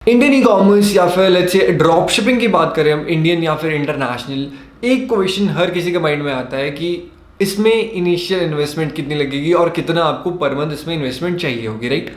Indian e commerce या फिर let's say drop shipping की बात करें हम, इंडियन या फिर इंटरनेशनल, एक क्वेश्चन हर किसी के माइंड में आता है कि इसमें इनिशियल इन्वेस्टमेंट कितनी लगेगी और कितना आपको पर मंथ इसमें इन्वेस्टमेंट चाहिए होगी, right.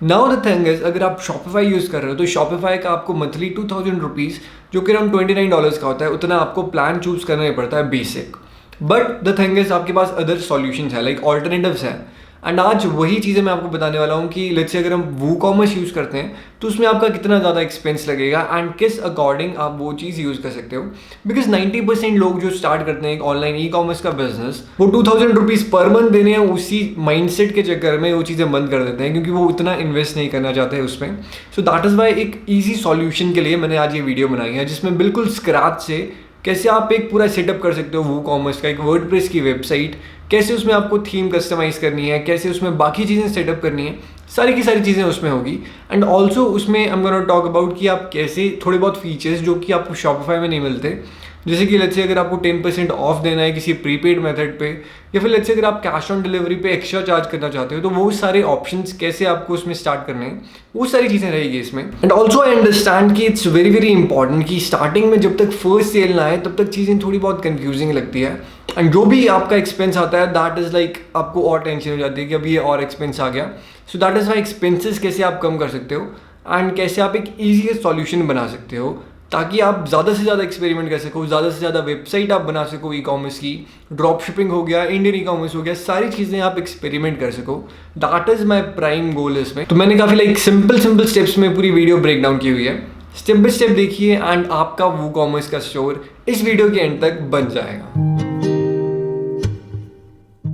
Now the thing is, अगर आप शॉपिफाई यूज़ कर रहे हो तो शॉपिफाई का आपको मंथली 2000 रुपीज़, जो कि अराउंड $29 का होता है, उतना आपको प्लान चूज करना ही पड़ता है basic. But the thing is, आपके पास अदर सॉल्यूशंस है, लाइक ऑल्टरनेटिव्स है। एंड आज वही चीज़ें मैं आपको बताने वाला हूँ कि लेट्स से अगर हम वू कॉमर्स यूज़ करते हैं तो उसमें आपका कितना ज़्यादा एक्सपेंस लगेगा एंड किस अकॉर्डिंग आप वो चीज़ यूज़ कर सकते हो। बिकॉज 90% लोग जो स्टार्ट करते हैं एक ऑनलाइन ई कॉमर्स का बिजनेस, वो 2000 रुपीज़ पर मंथ देने हैं, उसी माइंडसेट के चक्कर में वो चीज़ें बंद कर देते हैं क्योंकि वो उतना इन्वेस्ट नहीं करना चाहते हैं उसमें। सो दैट इज़ वाई एक ईजी सॉल्यूशन के लिए मैंने आज ये वीडियो बनाई है, जिसमें बिल्कुल स्क्रैच से कैसे आप एक पूरा सेटअप कर सकते हो वू कॉमर्स का, एक वर्डप्रेस की वेबसाइट, कैसे उसमें आपको थीम कस्टमाइज़ करनी है, कैसे उसमें बाकी चीज़ें सेटअप करनी है, सारी की सारी चीज़ें उसमें होगी। एंड ऑल्सो उसमें I am gonna talk about कि आप कैसे थोड़े बहुत फीचर्स जो कि आपको शॉपिफाई में नहीं मिलते, जैसे कि लेट्स से अगर आपको 10% ऑफ देना है किसी प्रीपेड मेथड पे, या फिर लेट्स से अगर आप कैश ऑन डिलीवरी पे एक्स्ट्रा चार्ज करना चाहते हो, तो वो सारे ऑप्शंस कैसे आपको उसमें स्टार्ट करने हैं, वो सारी चीज़ें रहेगी इसमें। एंड ऑल्सो आई अंडरस्टैंड कि इट्स वेरी वेरी इंपॉर्टेंट कि स्टार्टिंग में जब तक फर्स्ट सेल ना आए तब तक चीज़ें थोड़ी बहुत कंफ्यूजिंग लगती है। एंड जो भी आपका एक्सपेंस आता है दैट इज़ लाइक आपको और टेंशन हो जाती है कि अभी ये और एक्सपेंस आ गया। So that is why expenses कैसे आप कम कर सकते हो एंड कैसे आप एक ईजी सॉल्यूशन बना सकते हो, ताकि आप ज़्यादा से ज़्यादा एक्सपेरिमेंट कर सको, ज़्यादा से ज़्यादा वेबसाइट आप बना सको ई कॉमर्स की, ड्रॉप शिपिंग हो गया, इंडियन ई कॉमर्स हो गया, सारी चीज़ें आप एक्सपेरिमेंट कर सको। दैट इज़ माई प्राइम गोल इसमें। तो मैंने काफ़ी लाइक सिंपल स्टेप्स में पूरी वीडियो ब्रेक डाउन की हुई है, स्टेप बाय स्टेप देखिए एंड आपका वू कॉमर्स का स्टोर इस वीडियो के एंड तक बन जाएगा।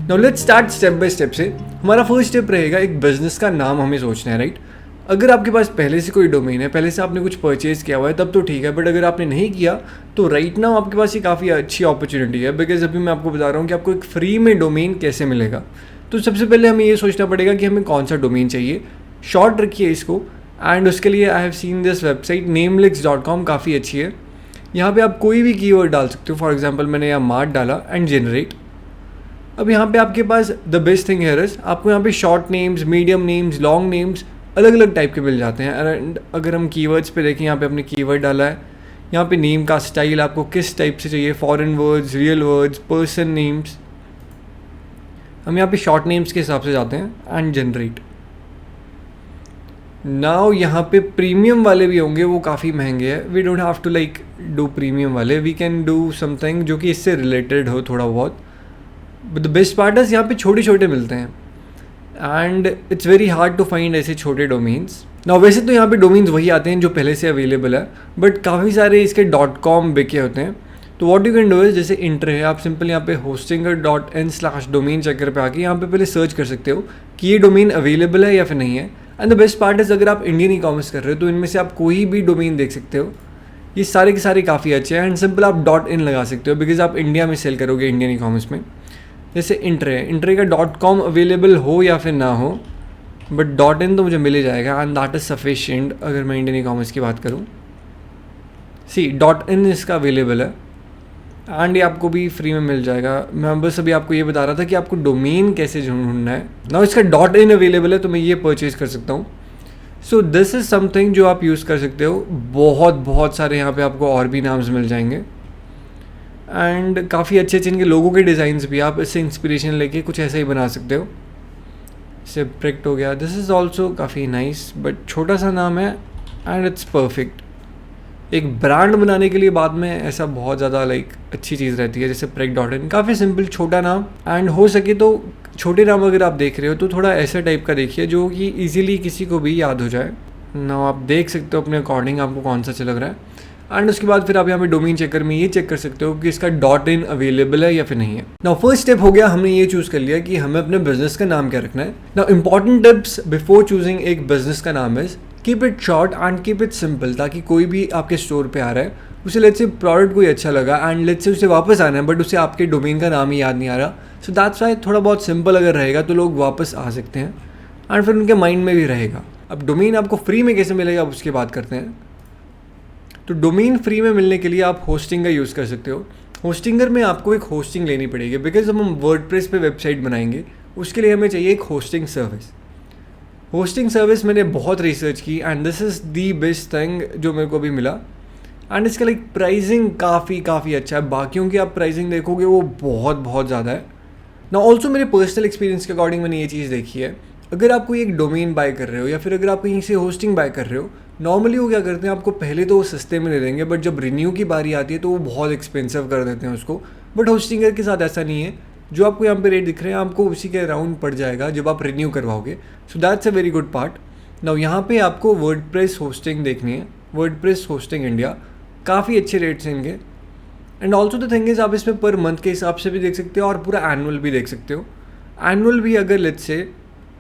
Now let's start step by step से। हमारा फर्स्ट स्टेप रहेगा, एक बिजनेस का नाम हमें सोचना है, राइट। अगर आपके पास पहले से कोई डोमेन है, पहले से आपने कुछ परचेज़ किया हुआ है, तब तो ठीक है। बट अगर आपने नहीं किया तो राइट नाउ आपके पास ये काफ़ी अच्छी अपॉर्चुनिटी है, बिकॉज अभी मैं आपको बता रहा हूँ कि आपको एक फ्री में डोमेन कैसे मिलेगा। तो सबसे पहले हमें ये सोचना पड़ेगा कि हमें कौन सा डोमेन चाहिए। शॉर्ट रखिए इसको, एंड उसके लिए I have seen this website namelix.com, काफ़ी अच्छी है। यहाँ पे आप कोई भी कीवर्ड डाल सकते हो। फॉर एग्जांपल मैंने यहाँ मार्ट डाला एंड जनरेट। अब यहाँ पे आपके पास the best thing here is, आपको यहाँ पे short names, medium names, long names अलग अलग टाइप के मिल जाते हैं। एंड अगर हम कीवर्ड्स पे देखें, यहाँ पे आपने कीवर्ड डाला है, यहाँ पे नेम का स्टाइल आपको किस टाइप से चाहिए, foreign words, real words, person names. हम यहाँ पे शॉर्ट नेम्स के हिसाब से जाते हैं एंड जनरेट। नाउ यहाँ पे प्रीमियम वाले भी होंगे, वो काफ़ी महंगे हैं। We don't have to like do premium वाले, वी कैन डू समथिंग जो कि इससे रिलेटेड हो थोड़ा बहुत। But the best part is यहाँ पे छोटे छोटे मिलते हैं and it's very hard to find ऐसे छोटे डोमेन्स। ना वैसे तो यहाँ पे डोमेन्स वही आते हैं जो पहले से अवेलेबल है, बट काफ़ी सारे इसके .com बिके होते हैं। तो what you can do is, जैसे इंटर है, आप सिंपल यहाँ पे hostinger.in/डोमेन चेकर पे आके यहाँ पे पहले सर्च कर सकते हो कि ये डोमेन अवेलेबल है या फिर नहीं है। And the best part is, अगर आप इंडियन ई कॉमर्स कर रहे हो तो इनमें से आप कोई भी डोमेन देख सकते हो। ये सारे के सारे काफ़ी अच्छे हैं एंड सिंपल आप .in लगा सकते हो, बिकॉज आप इंडिया में सेल करोगे इंडियन ई कॉमर्स में। जैसे इंट्रे का .com अवेलेबल हो या फिर ना हो, बट .in तो मुझे मिल ही जाएगा एंड दैट इज़ सफिशिएंट। अगर मैं इंडियन ई कॉमर्स की बात करूँ, सी .in इसका अवेलेबल है एंड ये आपको भी फ्री में मिल जाएगा। मैं बस अभी आपको ये बता रहा था कि आपको डोमेन कैसे ढूंढना है। ना इसका .in अवेलेबल है तो मैं ये परचेज़ कर सकता हूँ। सो दिस इज़ समथिंग जो आप यूज़ कर सकते हो। बहुत सारे यहाँ पे आपको और भी नाम्स मिल जाएंगे एंड काफ़ी अच्छे अच्छे इनके लोगों के डिज़ाइंस भी, आप इससे इंस्पिरेशन लेके कुछ ऐसा ही बना सकते हो। इससे प्रिक्ट हो गया, दिस इज़ ऑल्सो काफ़ी नाइस, बट छोटा सा नाम है एंड इट्स परफेक्ट। एक ब्रांड बनाने के लिए बाद में ऐसा बहुत ज़्यादा लाइक अच्छी चीज़ रहती है, जैसे prick.in, काफ़ी सिंपल छोटा नाम। एंड हो सके तो छोटे नाम अगर आप देख रहे हो तो थोड़ा ऐसा टाइप का देखिए जो कि ईजिली किसी को भी याद हो जाए ना। आप देख सकते हो अपने अकॉर्डिंग आपको कौन सा अच्छा लग रहा है। एंड उसके बाद फिर आप यहाँ पे डोमेन चेकर में ये चेक कर सकते हो कि इसका .in अवेलेबल है या फिर नहीं है। नाउ फर्स्ट स्टेप हो गया, हमने ये चूज़ कर लिया कि हमें अपने बिजनेस का नाम क्या रखना है। Now important tips before choosing एक बिजनेस का नाम is keep it short and keep it simple, ताकि कोई भी आपके स्टोर पे आ रहा है, उसे लेट्स से प्रोडक्ट कोई अच्छा लगा एंड लेट्स से उसे वापस आना है, बट उसे आपके डोमेन का नाम ही याद नहीं आ रहा। सो दैट्स वाई थोड़ा बहुत सिंपल अगर रहेगा तो लोग वापस आ सकते हैं एंड फिर उनके माइंड में भी रहेगा। अब डोमेन आपको फ्री में कैसे मिलेगा, अब उसकी बात करते हैं। तो डोमेन फ्री में मिलने के लिए आप होस्टिंगर यूज़ कर सकते हो। होस्टिंगर में आपको एक होस्टिंग लेनी पड़ेगी, बिकॉज हम वर्डप्रेस पे वेबसाइट बनाएंगे, उसके लिए हमें चाहिए एक होस्टिंग सर्विस। होस्टिंग सर्विस मैंने बहुत रिसर्च की and this is the best thing जो मेरे को अभी मिला। एंड इसका लाइक प्राइसिंग काफ़ी अच्छा है। बाकियों की आप प्राइसिंग देखोगे वो बहुत ज़्यादा है ना। ऑल्सो मेरे पर्सनल एक्सपीरियंस के अकॉर्डिंग मैंने ये चीज़ देखी है, अगर आप कोई एक डोमेन बाय कर रहे हो या फिर अगर आप कहीं से होस्टिंग बाय कर रहे हो, नॉर्मली वो क्या करते हैं, आपको पहले तो वो सस्ते में दे देंगे, बट जब रिन्यू की बारी आती है तो वो बहुत एक्सपेंसिव कर देते हैं उसको। बट होस्टिंगर के साथ ऐसा नहीं है, जो आपको यहाँ पे रेट दिख रहे हैं आपको उसी के अराउंड पड़ जाएगा जब आप रिन्यू करवाओगे। So that's a very good part. Now यहाँ पे आपको वर्डप्रेस होस्टिंग देखनी है, वर्डप्रेस होस्टिंग इंडिया, काफ़ी अच्छे रेट्स हैं इनके। And also the thing is आप इसमें पर मंथ के हिसाब से भी देख सकते हो और पूरा एनुअल भी देख सकते हो। एनुअल भी अगर लेट्स से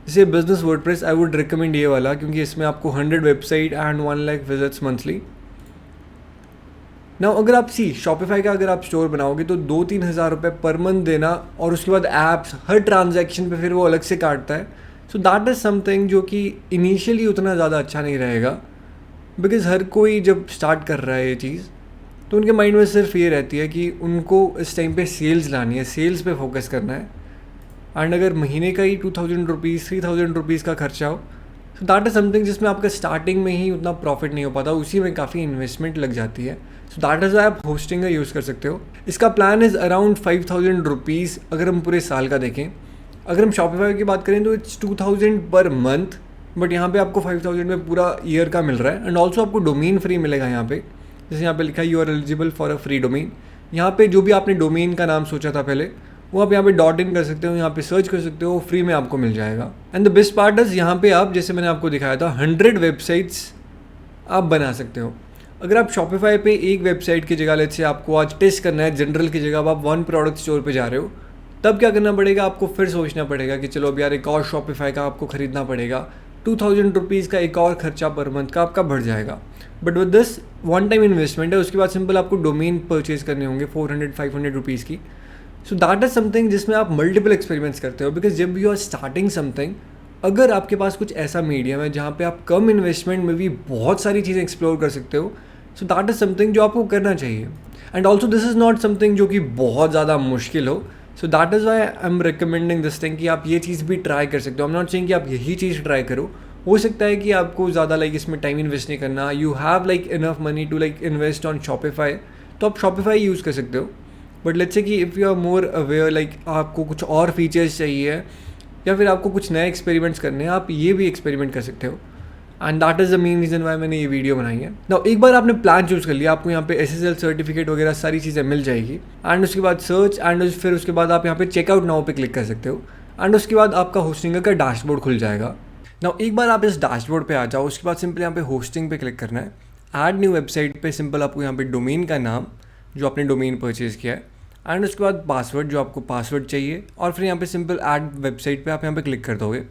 जैसे business WordPress, I would recommend ये वाला, क्योंकि इसमें आपको 100 website and 1 lakh visits monthly. Now अगर आप शॉपिफाई का अगर आप स्टोर बनाओगे तो 2-3 हज़ार रुपये पर मंथ देना, और उसके बाद ऐप्स हर ट्रांजैक्शन पे फिर वो अलग से काटता है। सो दैट इज़ समथिंग जो कि इनिशियली उतना ज़्यादा अच्छा नहीं रहेगा, बिकॉज हर कोई जब स्टार्ट कर रहा है ये चीज़ तो उनके माइंड में सिर्फ ये रहती है कि उनको इस टाइम पे सेल्स लानी है, सेल्स पे फोकस करना है। एंड अगर महीने का ही 2000 रुपीज़ 3000 रुपीज़ का खर्चा हो, तो दैट इज़ समथिंग जिसमें आपका स्टार्टिंग में ही उतना प्रॉफिट नहीं हो पाता, उसी में काफ़ी इन्वेस्टमेंट लग जाती है। सो दैट इज़ आप होस्टिंग का यूज़ कर सकते हो। इसका प्लान इज़ अराउंड 5000 रुपीज़ अगर हम पूरे साल का देखें। अगर हम शॉपिफाई की बात करें तो इट्स 2000 पर मंथ, बट यहाँ पे आपको 5000 में पूरा ईयर का मिल रहा है। एंड ऑल्सो आपको डोमेन फ्री मिलेगा यहाँ पे, जैसे यहाँ पे लिखा है you are eligible for a free domain. यहाँ पे जो भी आपने डोमेन का नाम सोचा था पहले, वो आप यहाँ पे .in कर सकते हो, यहाँ पे सर्च कर सकते हो, फ्री में आपको मिल जाएगा। And the best part is यहाँ पे आप, जैसे मैंने आपको दिखाया था, 100 वेबसाइट्स आप बना सकते हो। अगर आप शॉपिफाई पे एक वेबसाइट की जगह, लेट्स से आपको आज टेस्ट करना है जनरल की जगह, अब आप 1 प्रोडक्ट स्टोर पे जा रहे हो, तब क्या करना पड़ेगा, आपको फिर सोचना पड़ेगा कि चलो अब यार एक और शॉपिफाई का आपको ख़रीदना पड़ेगा, 2000 रुपीज़ का एक और खर्चा पर मंथ का आपका बढ़ जाएगा। But with this one time investment है, उसके बाद सिंपल आपको डोमेन परचेज करने होंगे 400-500 रुपीज़ की। सो दैट इज़ समथिंग जिसमें आप मल्टीपल एक्सपेरिमेंट्स करते हो, बिकॉज जब यू आर स्टार्टिंग समथिंग, अगर आपके पास कुछ ऐसा मीडियम है जहाँ पे आप कम इन्वेस्टमेंट में भी बहुत सारी चीज़ें एक्सप्लोर कर सकते हो, सो दैट इज़ समथिंग जो आपको करना चाहिए। And also this is not something जो कि बहुत ज़्यादा मुश्किल हो। So that is why I am recommending this thing कि आप ये चीज़ भी ट्राई कर सकते हो। आई एम नॉट सेइंग कि आप यही चीज़ ट्राई करो, हो सकता है कि आपको ज़्यादा लाइक इसमें टाइम इन्वेस्ट नहीं करना, you have like enough money to like invest on Shopify, तो आप शॉपिफाई यूज़ कर सकते हो। बट लेट्स से कि if you are more aware, like आपको कुछ और फीचर्स चाहिए या फिर आपको कुछ नए एक्सपेरिमेंट्स करने हैं, आप ये भी एक्सपेरिमेंट कर सकते हो। And that is the main reason why मैंने ये वीडियो बनाई है। नाउ एक बार आपने प्लान चूज़ कर लिया, आपको यहाँ पे SSL सर्टिफिकेट वगैरह सारी चीज़ें मिल जाएगी। एंड उसके बाद सर्च, एंड फिर उसके बाद आप यहाँ पे चेकआउट नाउ पे क्लिक कर सकते हो। एंड उसके बाद आपका होस्टिंग का डैशबोर्ड खुल जाएगा। नाउ एक बार आप इस डैशबोर्ड पे आ जाओ, उसके बाद सिंपल यहाँ पे होस्टिंग पे क्लिक करना है। ऐड न्यू वेबसाइट पे सिंपल आपको यहाँ पे डोमेन का नाम जो आपने डोमेन परचेज़ किया है, एंड उसके बाद पासवर्ड जो आपको पासवर्ड चाहिए, और फिर यहाँ पे सिंपल ऐड वेबसाइट पे आप यहाँ पे क्लिक कर दोगे।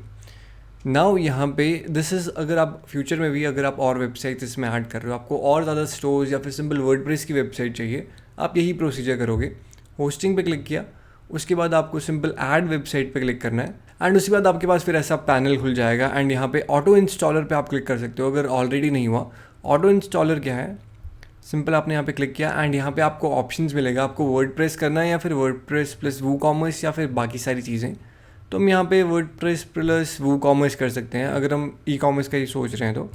नाउ यहाँ पे दिस इज़, अगर आप फ्यूचर में भी अगर आप और वेबसाइट इसमें ऐड कर रहे हो, आपको और ज़्यादा स्टोर्स या फिर सिंपल वर्डप्रेस की वेबसाइट चाहिए, आप यही प्रोसीजर करोगे। होस्टिंग पे क्लिक किया, उसके बाद आपको सिंपल ऐड वेबसाइट पे क्लिक करना है, एंड उसके बाद आपके पास फिर ऐसा पैनल खुल जाएगा। एंड यहाँ पे ऑटो इंस्टॉलर पे आप क्लिक कर सकते हो अगर ऑलरेडी नहीं हुआ। ऑटो इंस्टॉलर क्या है, सिंपल आपने यहाँ पे क्लिक किया, एंड यहाँ पे आपको ऑप्शंस मिलेगा, आपको वर्डप्रेस करना है या फिर वर्डप्रेस प्लस वूकॉमर्स या फिर बाकी सारी चीज़ें। तो हम यहाँ पे वर्डप्रेस प्लस वूकॉमर्स कर सकते हैं अगर हम ई कॉमर्स का ही सोच रहे हैं तो।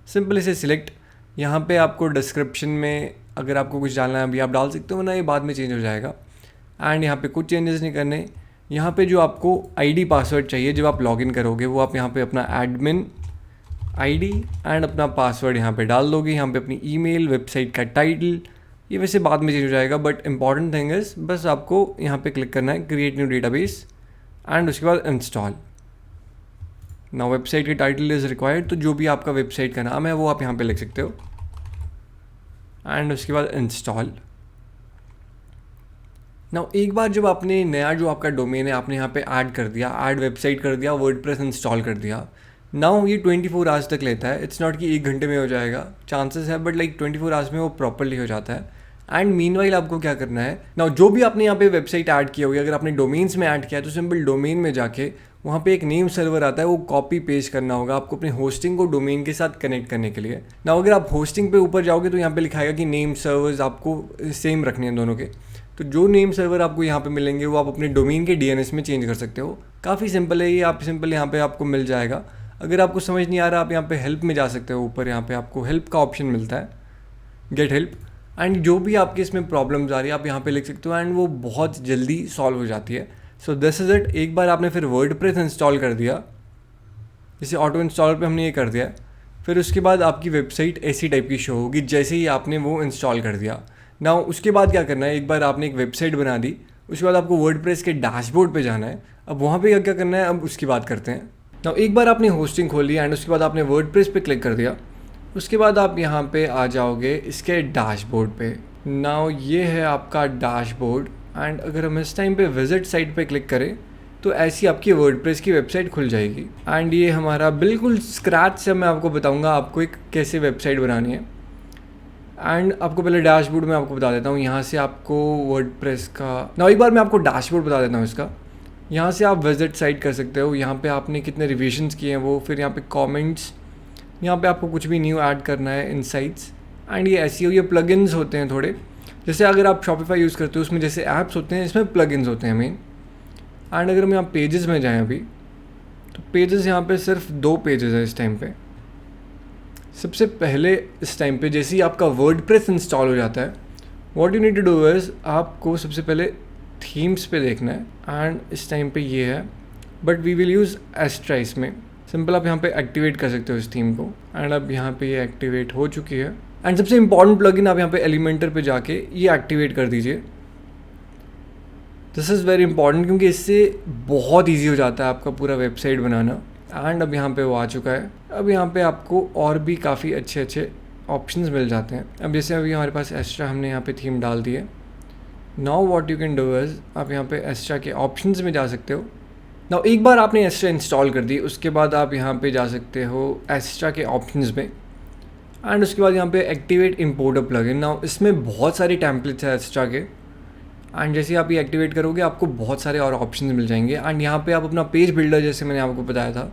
सिंपल इसे सिलेक्ट, यहाँ पे आपको डिस्क्रिप्शन में अगर आपको कुछ डालना है अभी आप डाल सकते हो, ना ये बाद में चेंज हो जाएगा। एंड यहाँ पे कुछ चेंजेस नहीं करने। यहाँ पे जो आपको ID पासवर्ड चाहिए जब आप लॉगिन करोगे, वो आप यहाँ पे अपना एडमिन ID एंड अपना पासवर्ड यहाँ पे डाल दोगे। यहाँ पे अपनी ईमेल, वेबसाइट का टाइटल, ये वैसे बाद में चेंज हो जाएगा, बट इंपॉर्टेंट थिंग इज़ बस आपको यहाँ पे क्लिक करना है क्रिएट न्यू डेटाबेस, एंड उसके बाद इंस्टॉल। नाउ वेबसाइट की टाइटल इज़ रिक्वायर्ड, तो जो भी आपका वेबसाइट का नाम है वो आप यहाँ पे लिख सकते हो, एंड उसके बाद इंस्टॉल। नाउ एक बार जब आपने नया जो आपका डोमेन है आपने यहाँ पे ऐड कर दिया, ऐड वेबसाइट कर दिया, वर्डप्रेस इंस्टॉल कर दिया, नाउ ये 24 आवर्स तक लेता है। इट्स नॉट कि 1 घंटे में हो जाएगा, चांसेस है, बट लाइक 24 आवर्स में वो प्रॉपरली हो जाता है। एंड मीनवाइल आपको क्या करना है, नाउ जो भी आपने यहाँ पे वेबसाइट ऐड किया होगी, अगर आपने डोमेन्स में ऐड किया है तो सिंपल डोमेन में जाके वहाँ पे एक नेम सर्वर आता है, वो कॉपी पेस्ट करना होगा आपको अपने होस्टिंग को डोमेन के साथ कनेक्ट करने के लिए। नाउ अगर आप होस्टिंग पे ऊपर जाओगे तो यहाँ पे लिखाएगा कि नेम सर्वर्स आपको सेम रखने हैं दोनों के, तो जो नेम सर्वर आपको यहाँ पे मिलेंगे वो आप अपने डोमेन के DNS में चेंज कर सकते हो। काफ़ी सिंपल है ये, आप सिंपल यहाँ पे आपको मिल जाएगा। अगर आपको समझ नहीं आ रहा, आप यहाँ पे हेल्प में जा सकते हो, ऊपर यहाँ पे आपको हेल्प का ऑप्शन मिलता है, गेट हेल्प, एंड जो भी आपके इसमें प्रॉब्लम्स आ रही है आप यहाँ पे लिख सकते हो एंड वो बहुत जल्दी सॉल्व हो जाती है। सो दिस इज़ इट। एक बार आपने फिर वर्डप्रेस इंस्टॉल कर दिया, जैसे ऑटो इंस्टॉलर पे हमने ये कर दिया, फिर उसके बाद आपकी वेबसाइट ऐसी टाइप की शो होगी जैसे ही आपने वो इंस्टॉल कर दिया। नाउ उसके बाद क्या करना है, एक बार आपने एक वेबसाइट बना दी, उसके बाद आपको वर्डप्रेस के डैशबोर्ड पे जाना है। अब वहाँ पे क्या क्या करना है, अब उसकी बात करते हैं। नाउ एक बार आपने होस्टिंग खोल लिया एंड उसके बाद आपने वर्डप्रेस पे क्लिक कर दिया, उसके बाद आप यहाँ पे आ जाओगे इसके डैशबोर्ड पे। नाउ ये है आपका डैशबोर्ड एंड अगर हम इस टाइम पे विजिट साइट पे क्लिक करें तो ऐसी आपकी वर्डप्रेस की वेबसाइट खुल जाएगी। एंड ये हमारा बिल्कुल स्क्रैच से मैं आपको बताऊंगा आपको एक कैसे वेबसाइट बनानी है। एंड आपको पहले डैशबोर्ड में आपको बता देता हूँ, यहाँ से आपको वर्डप्रेस का ना एक बार मैं आपको डैशबोर्ड बता देता हूँ इसका। यहाँ से आप विजिट साइट कर सकते हो, यहाँ पे आपने कितने रिविजन्स किए हैं वो, फिर यहाँ पे कमेंट्स, यहाँ पे आपको कुछ भी न्यू ऐड करना है, इनसाइट्स, एंड ये SEO, ये प्लगइन्स होते हैं थोड़े। जैसे अगर आप शॉपिफाई यूज़ करते हो उसमें जैसे ऐप्स होते हैं, इसमें प्लगइन्स होते हैं मेन। एंड अगर हम यहाँ पेजेस में जाएं अभी, तो पेजेस यहाँ पे सिर्फ 2 पेजेस है इस टाइम पे। सबसे पहले इस टाइम पे जैसे ही आपका वर्डप्रेस इंस्टॉल हो जाता है, what you need to do is आपको सबसे पहले थीम्स पे देखना है एंड इस टाइम पे ये है, but we will use Astra इसमें। सिंपल आप यहाँ पे एक्टिवेट कर सकते हो इस थीम को एंड अब यहाँ पे ये एक्टिवेट हो चुकी है। एंड सबसे इंपॉर्टेंट प्लगइन आप यहाँ पे एलिमेंटर पे जाके ये एक्टिवेट कर दीजिए। दिस इज़ वेरी इंपॉर्टेंट क्योंकि इससे बहुत ईजी हो जाता है आपका पूरा वेबसाइट बनाना। एंड अब यहाँ पे वो आ चुका है। अब यहाँ पे आपको और भी काफ़ी अच्छे अच्छे ऑप्शंस मिल जाते हैं। अब जैसे अभी हमारे पास एक्स्ट्रा हमने यहाँ पे थीम डाल दी है। Now what you can do is आप यहाँ पे एक्स्ट्रा के ऑप्शंस में जा सकते हो। नाउ एक बार आपने एक्स्ट्रा इंस्टॉल कर दी, उसके बाद आप यहाँ पे जा सकते हो एक्स्ट्रा के ऑप्शंस में एंड उसके बाद यहाँ पे activate import a plugin. Now इसमें बहुत सारे टेम्पलेट्स हैं एक्स्ट्रा के एंड जैसे आप ये एक्टिवेट करोगे आपको बहुत सारे और ऑप्शंस मिल जाएंगे। एंड यहाँ पे आप अपना पेज बिल्डर जैसे मैंने आपको बताया था,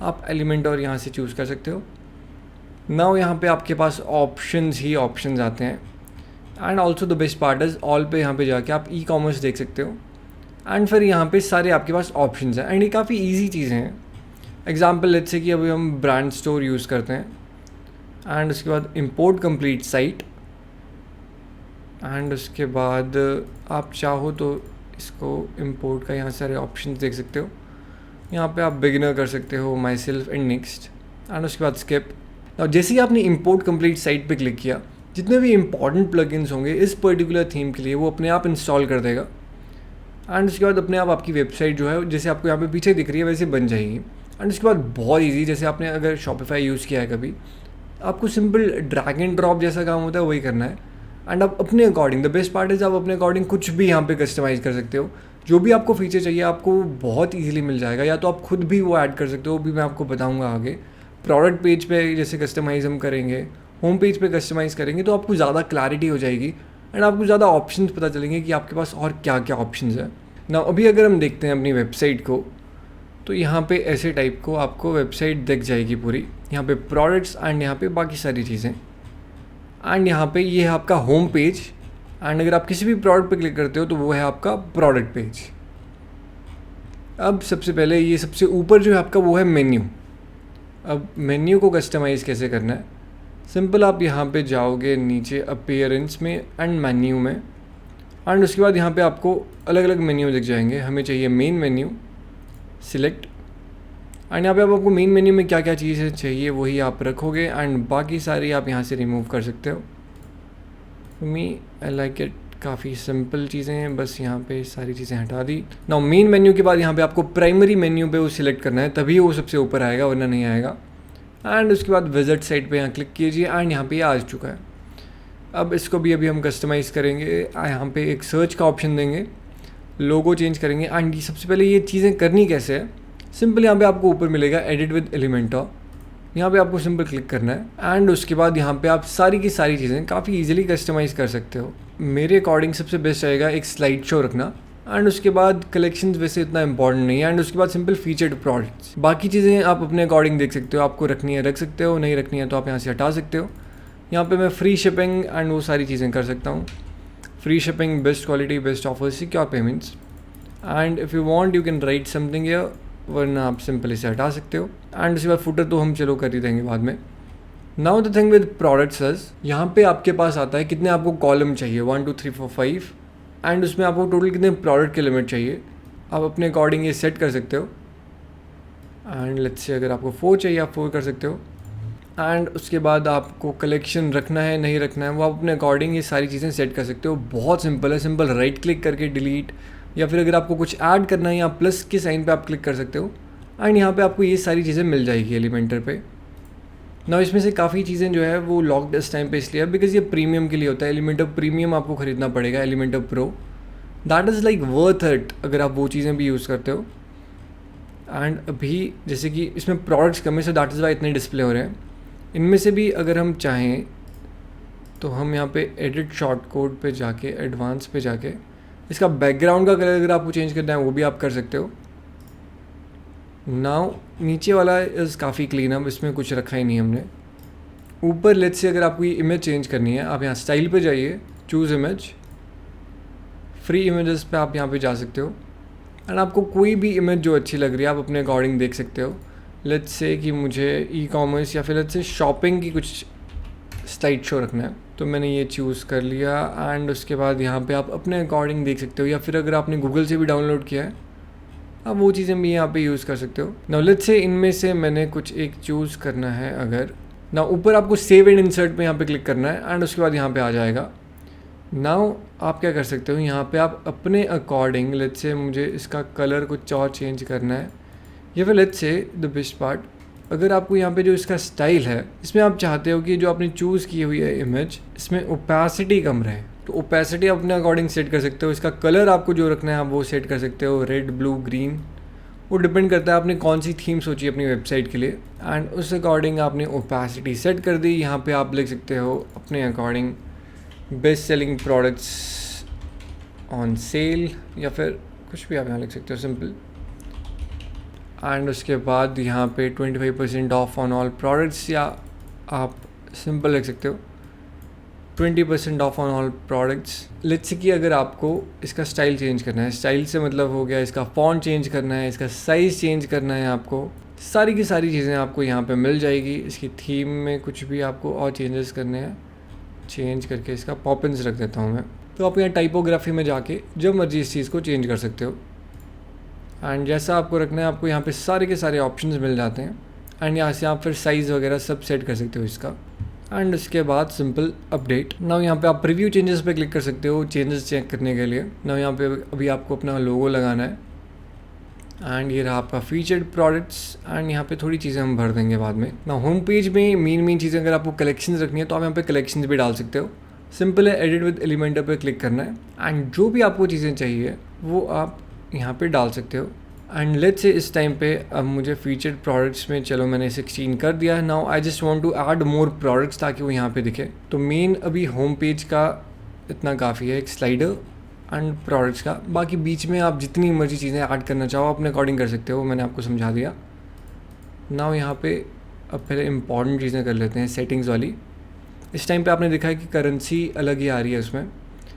आप एलिमेंट और यहाँ से चूज़ कर सकते हो। नाउ यहाँ पे आपके पास ऑप्शंस ही ऑप्शंस आते हैं। And also the best part is all पे यहाँ पे जाके आप ई-कॉमर्स देख सकते हो एंड फिर यहाँ पे सारे आपके पास ऑप्शंस हैं एंड ये काफ़ी इजी चीज़ें हैं। एग्जांपल लेट्स से कि अभी हम ब्रांड स्टोर यूज़ करते हैं एंड उसके बाद इंपोर्ट कंप्लीट साइट एंड उसके बाद आप चाहो तो इसको इंपोर्ट का यहाँ सारे ऑप्शंस देख सकते हो। यहाँ पे आप बिगिनर कर सकते हो, my self and next and उसके बाद स्किप। और जैसे ही आपने इंपोर्ट कंप्लीट साइट पे क्लिक किया, जितने भी इंपॉर्टेंट प्लगइन्स होंगे इस पर्टिकुलर थीम के लिए वो अपने आप इंस्टॉल कर देगा एंड उसके बाद अपने आप आपकी वेबसाइट जो है जैसे आपको यहाँ पे पीछे दिख रही है वैसे बन जाएगी। एंड उसके बाद बहुत इजी, जैसे आपने अगर शॉपिफाई यूज़ किया है कभी, आपको सिंपल ड्रैग एंड ड्रॉप जैसा काम होता है वही करना है एंड आप अपने according, the best part is आप अपने अकॉर्डिंग कुछ भी यहाँ पे कस्टमाइज़ कर सकते हो। जो भी आपको फीचर चाहिए आपको बहुत ईजिली मिल जाएगा, या तो आप खुद भी वो ऐड कर सकते हो, वो भी मैं आपको बताऊँगा आगे। प्रोडक्ट पेज पे जैसे कस्टमाइज़ हम करेंगे, होम पेज पे कस्टमाइज़ करेंगे तो आपको ज़्यादा क्लैरिटी हो जाएगी एंड आपको ज़्यादा ऑप्शंस पता चलेंगे कि आपके पास और क्या क्या ऑप्शंस है। ना अभी अगर हम देखते हैं अपनी वेबसाइट को, तो यहाँ पे ऐसे टाइप को आपको वेबसाइट दिख जाएगी पूरी। यहाँ पे प्रोडक्ट्स एंड यहाँ पे बाकी सारी चीज़ें एंड यहाँ पे ये है आपका होम पेज एंड अगर आप किसी भी प्रोडक्ट पे क्लिक करते हो तो वो है आपका प्रोडक्ट पेज। अब सबसे पहले ये सबसे ऊपर जो है आपका वो है मेन्यू। अब मेन्यू को कस्टमाइज़ कैसे करना है, सिंपल आप यहाँ पे जाओगे नीचे अपीयरेंस में एंड मेन्यू में एंड उसके बाद यहाँ पे आपको अलग अलग मेन्यू दिख जाएंगे। हमें चाहिए मेन मेन्यू, सिलेक्ट एंड यहाँ पे आप आपको मेन मेन्यू में क्या क्या चीज़ें चाहिए वही आप रखोगे एंड बाकी सारी आप यहाँ से रिमूव कर सकते हो। मी आई लाइक इट, काफ़ी सिंपल चीज़ें हैं, बस यहाँ पे सारी चीज़ें हटा दी। नाउ मेन मेन्यू के बाद यहाँ पे आपको प्राइमरी मेन्यू पे वो सिलेक्ट करना है, तभी वो सबसे ऊपर आएगा वरना नहीं आएगा। एंड उसके बाद विजिट साइट पे यहाँ क्लिक कीजिए एंड यहाँ पे ये आ चुका है। अब इसको भी अभी हम कस्टमाइज़ करेंगे। यहाँ पे एक सर्च का ऑप्शन देंगे, लोगो चेंज करेंगे एंड सबसे पहले ये चीज़ें करनी कैसे है, सिंपल यहाँ पे आपको ऊपर मिलेगा एडिट विद एलिमेंटर, यहाँ पे आपको सिंपल क्लिक करना है एंड उसके बाद यहाँ पे आप सारी की सारी चीज़ें काफ़ी इजीली कस्टमाइज़ कर सकते हो। मेरे अकॉर्डिंग सबसे बेस्ट रहेगा एक स्लाइड शो रखना एंड उसके बाद कलेक्शंस वैसे इतना इंपॉर्टेंट नहीं है एंड उसके बाद सिंपल फीचर्ड प्रोडक्ट्स। बाकी चीज़ें आप अपने अकॉर्डिंग देख सकते हो, आपको रखनी है रख सकते हो, नहीं रखनी है तो आप यहाँ से हटा सकते हो। यहाँ पे मैं फ्री शिपिंग एंड वो सारी चीज़ें कर सकता हूँ। Free shipping, best quality, best offers, secure payments and if you want you can write something here वरना आप सिंपल इसे हटा सकते हो। एंड उसके बाद फुटर तो हम चलो कर ही देंगे बाद में। Now the thing with products, यहाँ पे आपके पास आता है कितने आपको कॉलम चाहिए, 1 2 3 4 5, एंड उसमें आपको टोटल कितने प्रोडक्ट के लिमिट चाहिए आप अपने अकॉर्डिंग ये सेट कर सकते हो। एंड लेट्स से अगर आपको 4 चाहिए आप 4 कर सकते हो। एंड उसके बाद आपको कलेक्शन रखना है नहीं रखना है वो आप अपने अकॉर्डिंग ये सारी चीज़ें सेट कर सकते हो। बहुत सिंपल है, सिंपल राइट क्लिक करके डिलीट, या फिर अगर आपको कुछ ऐड करना है या प्लस के साइन पे आप क्लिक कर सकते हो। एंड यहाँ पे आपको ये सारी चीज़ें मिल जाएगी एलिमेंटर पे। ना इसमें से काफ़ी चीज़ें जो है वो लॉक्ड इस टाइम पे इसलिए है बिकॉज ये प्रीमियम के लिए होता है। एलिमेंटर प्रीमियम आपको ख़रीदना पड़ेगा, Elementor pro, that is like worth it अगर आप वो चीज़ें भी यूज़ करते हो। एंड अभी जैसे कि इसमें प्रोडक्ट्स कम है सो दैट इज़ वाई इतने डिस्प्ले हो रहे हैं। इनमें से भी अगर हम चाहें तो हम यहाँ पे एडिट शॉर्ट कोड पे जाके एडवांस पे जाके इसका बैकग्राउंड का कलर अगर आपको चेंज करना है वो भी आप कर सकते हो। नाउ नीचे वाला इज़ काफ़ी क्लीन, अब इसमें कुछ रखा ही नहीं हमने। ऊपर लेट्स से अगर आपको ये इमेज चेंज करनी है आप यहाँ स्टाइल पे जाइए, चूज़ इमेज, फ्री इमेजेस पे आप यहाँ पे जा सकते हो। एंड आपको कोई भी इमेज जो अच्छी लग रही है आप अपने अकॉर्डिंग देख सकते हो। लेट्स से कि मुझे ई कॉमर्स या फिर लेट्स से शॉपिंग की कुछ स्लाइड शो रखना है तो मैंने ये चूज़ कर लिया। एंड उसके बाद यहाँ पे आप अपने अकॉर्डिंग देख सकते हो, या फिर अगर आपने गूगल से भी डाउनलोड किया है आप वो चीज़ें भी यहाँ पे यूज़ कर सकते हो। नाउ लेट्स से इनमें से मैंने कुछ एक चूज़ करना है अगर, ना ऊपर आपको सेव एंड इंसर्ट पे यहाँ पे क्लिक करना है एंड उसके बाद यहाँ पे आ जाएगा। नाउ आप क्या कर सकते हो, यहाँ पे आप अपने अकॉर्डिंग लेट्स से मुझे इसका कलर कुछ और चेंज करना है, या फिर let's say the best part अगर आपको यहाँ पे जो इसका स्टाइल है इसमें आप चाहते हो कि जो आपने चूज़ की हुई है इमेज इसमें ओपेसिटी कम रहे तो ओपेसिटी अपने अकॉर्डिंग सेट कर सकते हो। इसका कलर आपको जो रखना है आप वो सेट कर सकते हो, रेड ब्लू ग्रीन, वो डिपेंड करता है आपने कौन सी थीम सोची अपनी वेबसाइट के लिए। एंड उस अकॉर्डिंग आपने ओपेसिटी सेट कर दी। यहाँ पे आप लिख सकते हो अपने according best selling products on sale, या फिर कुछ भी आप यहाँ लिख सकते हो सिंपल। एंड उसके बाद यहाँ पे 25% ऑफ ऑन ऑल प्रोडक्ट्स, या आप सिंपल लिख सकते हो 20% of on all products. Let's say कि अगर आपको इसका स्टाइल चेंज करना है, स्टाइल से मतलब हो गया इसका फॉन्ट चेंज करना है, इसका साइज़ चेंज करना है, आपको सारी की सारी चीज़ें आपको यहाँ पे मिल जाएगी। इसकी थीम में कुछ भी आपको और चेंजेस करने हैं, चेंज करके इसका पॉपिन्स रख देता हूँ मैं। तो आप यहाँ टाइपोग्राफी में जाके जब मर्जी इस चीज़ को चेंज कर सकते हो। एंड जैसा आपको रखना है आपको यहाँ पे सारे के सारे ऑप्शंस मिल जाते हैं। एंड यहाँ से आप फिर साइज़ वगैरह सब सेट कर सकते हो इसका। एंड उसके बाद सिंपल अपडेट। नाउ यहाँ पे आप प्रीव्यू चेंजेस पे क्लिक कर सकते हो चेंजेस चेक करने के लिए। नाउ यहाँ पे अभी आपको अपना लोगो लगाना है। एंड ये रहा आपका फीचर्ड प्रोडक्ट्स। एंड यहाँ पे थोड़ी चीज़ें हम भर देंगे बाद में। ना होम पेज में मेन चीज़ें अगर आपको कलेक्शंस रखनी है तो आप यहाँ पे कलेक्शंस भी डाल सकते हो। सिंपल है, एडिट विद एलिमेंटर पे क्लिक करना है एंड जो भी आपको चीज़ें चाहिए वो आप यहाँ पे डाल सकते हो। एंड लेट्स से इस टाइम पे अब मुझे फीचर्ड प्रोडक्ट्स में चलो मैंने 16 कर दिया है। Now I just want to add more products ताकि वो यहाँ पे दिखे। तो मेन अभी होम पेज का इतना काफ़ी है, एक स्लाइडर एंड प्रोडक्ट्स का। बाकी बीच में आप जितनी मर्जी चीज़ें ऐड करना चाहो अपने अकॉर्डिंग कर सकते हो, मैंने आपको समझा दिया। नाउ यहाँ पे अब पहले इंपॉर्टेंट चीज़ें कर लेते हैं सेटिंग्स वाली। इस टाइम पे आपने देखा है कि करेंसी अलग ही आ रही है उसमें।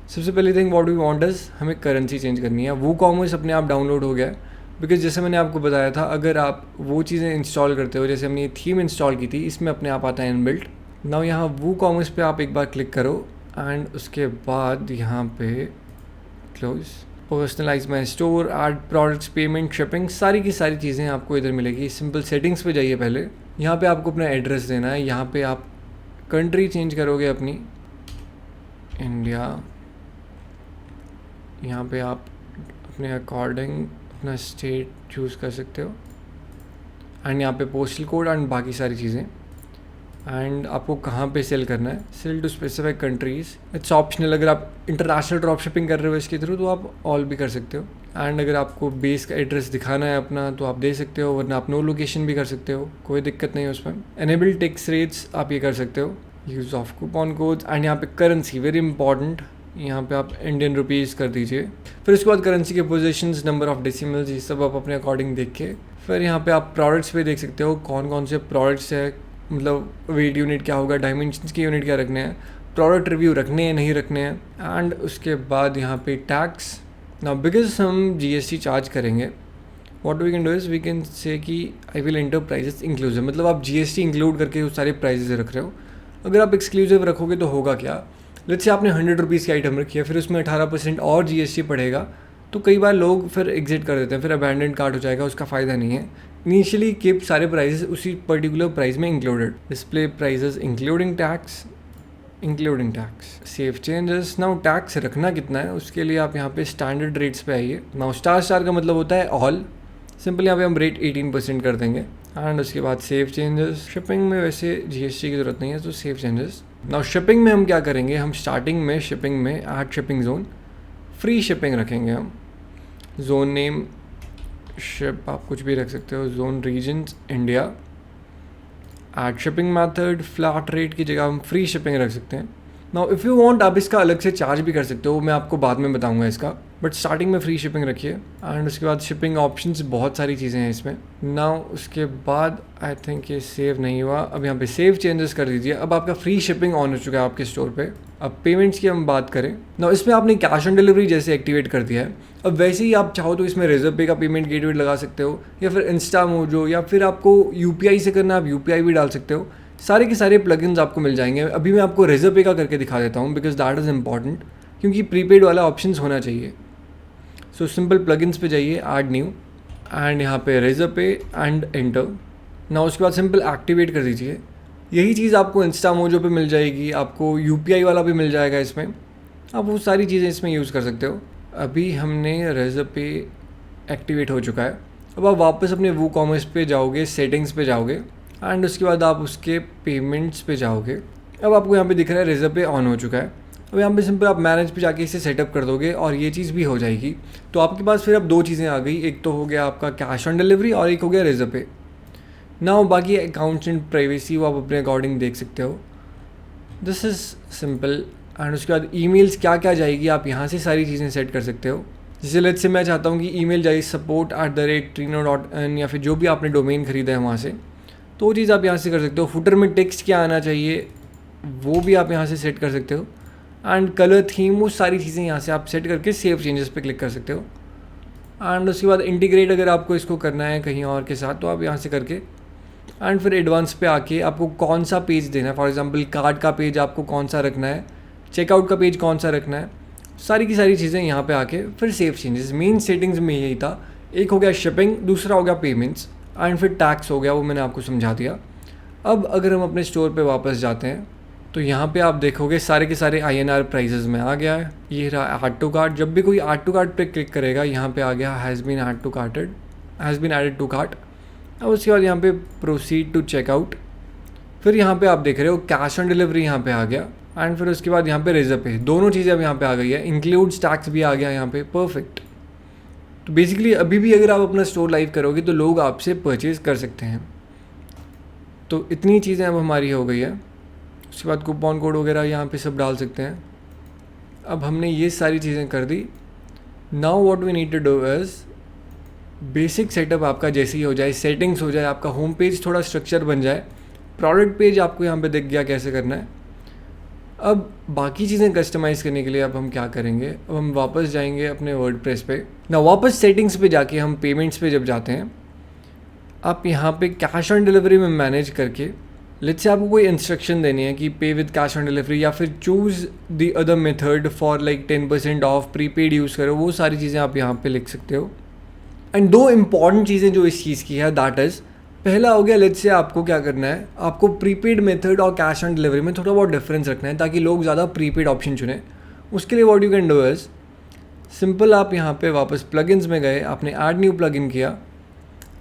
सबसे पहले thing what we want is हमें करेंसी चेंज करनी है। वो कॉमर्स अपने आप डाउनलोड हो गया है बिकॉज जैसे मैंने आपको बताया था अगर आप वो चीज़ें इंस्टॉल करते हो, जैसे हमने ये थीम इंस्टॉल की थी इसमें अपने आप आता है इनबिल्ट। नाउ यहाँ वो कॉमर्स पे आप एक बार क्लिक करो एंड उसके बाद यहाँ पे close, personalize my store, add products, payment, shipping, सारी की सारी चीज़ें आपको इधर मिलेगी। सिंपल सेटिंग्स पे जाइए पहले, यहाँ पे आपको अपना एड्रेस देना है। यहाँ पे आप कंट्री चेंज करोगे अपनी इंडिया, यहाँ पे आप अपने अकॉर्डिंग अपना स्टेट चूज़ कर सकते हो एंड यहाँ पे पोस्टल कोड एंड बाकी सारी चीज़ें। एंड आपको कहाँ पे सेल करना है, sell to specific countries, it's optional. अगर आप इंटरनेशनल ड्रॉप शिपिंग कर रहे हो इसके थ्रू तो आप ऑल भी कर सकते हो। एंड अगर आपको बेस का एड्रेस दिखाना है अपना तो आप दे सकते हो, वरना आप नो लोकेशन भी कर सकते हो, कोई दिक्कत नहीं है उसमें। एनेबल टैक्स रेट्स आप ये कर सकते हो, use of coupon codes. And यहाँ पे करेंसी वेरी इंपॉर्टेंट, यहाँ पे आप इंडियन रुपीज़ कर दीजिए। फिर उसके बाद करेंसी के पोजीशंस, नंबर ऑफ डेसिमल्स, ये सब आप अपने अकॉर्डिंग देख के फिर यहाँ पे आप प्रोडक्ट्स पे देख सकते हो कौन कौन से प्रोडक्ट्स है, मतलब वेट यूनिट क्या होगा, डायमेंशंस के यूनिट क्या रखने हैं, प्रोडक्ट रिव्यू रखने हैं नहीं रखने हैं। एंड उसके बाद यहाँ पे टैक्स। ना बिकॉज हम GST चार्ज करेंगे what we can do is we can say कि I will enter prices inclusive, मतलब आप GST इंक्लूड करके उस सारे प्राइजेस रख रहे हो। अगर आप एक्सक्लूसिव रखोगे तो होगा क्या, लेट्स से आपने 100 रुपीज़ की आइटम रखी है, फिर उसमें 18% और GST पड़ेगा, तो कई बार लोग फिर एग्जिट कर देते हैं, फिर अबैंडन कार्ट हो जाएगा, उसका फ़ायदा नहीं है। इनिशियली कीप सारे प्राइजेस उसी पर्टिकुलर प्राइस में included. Display prices including tax, save changes. Now tax रखना कितना है उसके लिए आप यहाँ पे स्टैंडर्ड रेट्स पे आइए। नाउ स्टार का मतलब होता है ऑल, सिंपल यहाँ पे हम रेट 18% कर देंगे एंड उसके बाद सेव चेंजेस। शिपिंग में वैसे GST की ज़रूरत नहीं है तो सेव चेंजेस। नाउ शिपिंग में हम क्या करेंगे, हम स्टार्टिंग में शिपिंग में add shipping zone, free shipping रखेंगे हम। जोन नेम शिप आप कुछ भी रख सकते हो, zone regions India. Add shipping method flat rate की जगह हम फ्री शिपिंग रख सकते हैं। नाउ इफ़ यू वांट आप इसका अलग से चार्ज भी कर सकते हो, मैं आपको बाद में बताऊंगा इसका, बट स्टार्टिंग में फ्री शिपिंग रखिए। एंड उसके बाद शिपिंग ऑप्शंस बहुत सारी चीज़ें हैं इसमें। नाउ उसके बाद आई थिंक ये सेव नहीं हुआ, अब यहाँ पे सेव चेंजेस कर दीजिए। अब आपका फ्री शिपिंग ऑन हो चुका है आपके स्टोर पे। अब पेमेंट्स की हम बात करें, नाउ इसमें आपने कैश ऑन डिलीवरी जैसे एक्टिवेट कर दिया है। अब वैसे ही आप चाहो तो इसमें रिजर्व पे का पेमेंट गेटवे लगा सकते हो, या फिर इंस्टा मोजो, या फिर आपको UPI से करना आप UPI भी डाल सकते हो। सारे के सारे प्लगइन्स आपको मिल जाएंगे। अभी मैं आपको रिजर्व पे का करके दिखा देता हूँ बिकॉज दैट इज़ इंपॉर्टेंट, क्योंकि प्रीपेड वाला ऑप्शंस होना चाहिए। सो सिंपल प्लगइन्स पे जाइए, ऐड न्यू एंड यहाँ पे रिजर्व पे एंड एंटर। ना उसके बाद सिंपल एक्टिवेट कर दीजिए। यही चीज़ आपको इंस्टा मोजो पे मिल जाएगी, आपको UPI वाला भी मिल जाएगा इसमें, आप वो सारी चीज़ें इसमें यूज़ कर सकते हो। अभी हमने रिजर्व पे एक्टिवेट हो चुका है। अब आप वापस अपने WooCommerce पे जाओगे, सेटिंग्स पे जाओगे एंड उसके बाद आप उसके पेमेंट्स पे जाओगे। अब आपको यहाँ पे दिख रहा है रिजर्व पे ऑन हो चुका है। अब यहाँ पे सिंपल आप मैनेज पे जाके इसे सेटअप कर दोगे और ये चीज़ भी हो जाएगी। तो आपके पास फिर अब 2 चीज़ें आ गई, एक तो हो गया आपका कैश ऑन डिलीवरी और एक हो गया रिजर्व पे। ना बाकी अकाउंट्स एंड प्राइवेसी वो आप अपने अकॉर्डिंग देख सकते हो। This is simple. एंड उसके बाद ईमेल्स क्या क्या जाएगी आप यहाँ से सारी चीज़ें सेट कर सकते हो। जैसे लेट्स से मैं चाहता हूँ कि ईमेल जाए support@trino.in या फिर जो भी आपने डोमेन खरीदा है वहाँ से, तो वो चीज़ आप यहाँ से कर सकते हो। फुटर में टेक्स्ट क्या आना चाहिए वो भी आप यहाँ से सेट कर सकते हो। एंड कलर थीम वो सारी चीज़ें यहाँ से आप सेट करके सेव चेंजेस पे क्लिक कर सकते हो। एंड उसके बाद इंटीग्रेट अगर आपको इसको करना है कहीं और के साथ तो आप यहाँ से करके एंड फिर एडवांस पे आके आपको कौन सा पेज देना है, फॉर एग्जांपल कार्ड का पेज आपको कौन सा रखना है, चेकआउट का पेज कौन सा रखना है, सारी की सारी चीज़ें यहाँ पे आके फिर सेव चेंजेस। मेन सेटिंग्स में यही था, एक हो गया शिपिंग, दूसरा हो गया पेमेंट्स एंड फिर टैक्स हो गया, वो मैंने आपको समझा दिया। अब अगर हम अपने स्टोर पे वापस जाते हैं तो यहाँ पे आप देखोगे सारे के सारे INR प्राइजेज़ में आ गया है। ये रहा ऐड टू कार्ट। जब भी कोई ऐड टू कार्ट पे क्लिक करेगा यहाँ पे आ गया has been added to cart. अब उसके बाद यहाँ पे प्रोसीड टू चेकआउट। फिर यहाँ पे आप देख रहे हो कैश ऑन डिलीवरी यहाँ पे आ गया एंड फिर उसके बाद यहाँ पे रिजर्व पे, दोनों चीज़ें अब यहाँ पे आ गई है। इंक्लूड्स टैक्स भी आ गया यहाँ पे, परफेक्ट। तो बेसिकली अभी भी अगर आप अपना स्टोर लाइव करोगे तो लोग आपसे परचेज़ कर सकते हैं। तो इतनी चीज़ें अब हमारी हो गई है। उसके बाद कूपन कोड वगैरह यहाँ पे सब डाल सकते हैं। अब हमने ये सारी चीज़ें कर दी। Now what we need to do is basic setup आपका जैसे ही हो जाए, सेटिंग्स हो जाए, आपका होम पेज थोड़ा स्ट्रक्चर बन जाए, प्रोडक्ट पेज आपको यहाँ पे दिख गया कैसे करना है। अब बाकी चीज़ें कस्टमाइज़ करने के लिए अब हम क्या करेंगे, अब हम वापस जाएंगे अपने वर्डप्रेस पे ना, वापस सेटिंग्स पे जाके हम पेमेंट्स पे जब जाते हैं, आप यहाँ पे कैश ऑन डिलीवरी में मैनेज करके लेट्स से आपको कोई इंस्ट्रक्शन देनी है कि पे विद कैश ऑन डिलीवरी या फिर choose the other method for like 10% of, prepaid use करो, वो सारी चीज़ें आप यहाँ पे लिख सकते हो। एंड 2 इम्पॉर्टेंट चीज़ें जो इस चीज़ की है दैट इज़, पहला हो गया लेट्स से आपको क्या करना है, आपको प्रीपेड मेथड और कैश ऑन डिलीवरी में थोड़ा बहुत डिफरेंस रखना है ताकि लोग ज़्यादा प्रीपेड ऑप्शन चुनें। उसके लिए what you can do is simple, आप यहाँ पे वापस प्लगइन्स में गए, आपने ऐड न्यू प्लगइन किया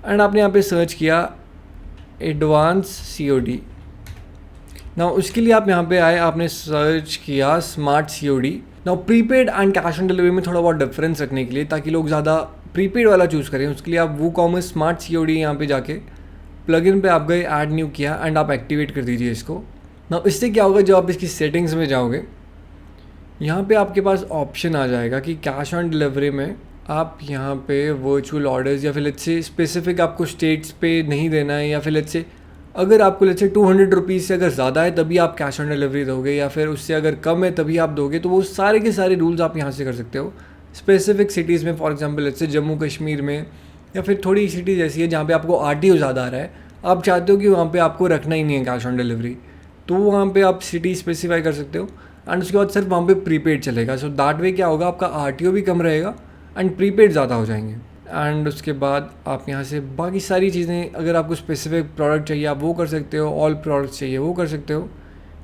एंड आपने यहाँ पे सर्च किया एडवांस COD। ना उसके लिए आप यहाँ पे आए, आपने सर्च किया स्मार्ट COD। ना prepaid and cash on delivery में थोड़ा बहुत डिफरेंस रखने के लिए ताकि लोग ज़्यादा प्रीपेड वाला चूज़ करें, उसके लिए आप WooCommerce स्मार्ट COD यहाँ पे जाके प्लगइन पे आप गए, ऐड न्यू किया एंड आप एक्टिवेट कर दीजिए इसको। ना इससे क्या होगा, जब आप इसकी सेटिंग्स में जाओगे यहाँ पे आपके पास ऑप्शन आ जाएगा कि कैश ऑन डिलीवरी में आप यहाँ पे वर्चुअल ऑर्डर्स या फिर लेट्स से स्पेसिफिक आपको स्टेट्स पे नहीं देना है, या फिर लेट्स से अगर आपको लेट्स से 200 रुपीज़ से अगर ज़्यादा है तभी आप कैश ऑन डिलीवरी दोगे, या फिर उससे अगर कम है तभी आप दोगे, तो वो सारे के सारे रूल्स आप यहाँ से कर सकते हो। स्पेसिफिक सिटीज़ में for example let's say Jammu Kashmir में या फिर थोड़ी सिटीज़ ऐसी है जहाँ पे आपको RTO ज़्यादा आ रहा है, आप चाहते हो कि वहाँ पे आपको रखना ही नहीं है कैश ऑन डिलीवरी, तो वहाँ पे आप सिटी स्पेसिफाई कर सकते हो एंड उसके बाद सिर्फ वहाँ पे प्रीपेड चलेगा। सो दैट वे क्या होगा, आपका RTO भी कम रहेगा एंड प्रीपेड ज़्यादा हो जाएंगे। एंड उसके बाद आप यहाँ से बाकी सारी चीज़ें, अगर आपको स्पेसिफिक प्रोडक्ट चाहिए आप वो कर सकते हो, ऑल प्रोडक्ट्स चाहिए वो कर सकते हो,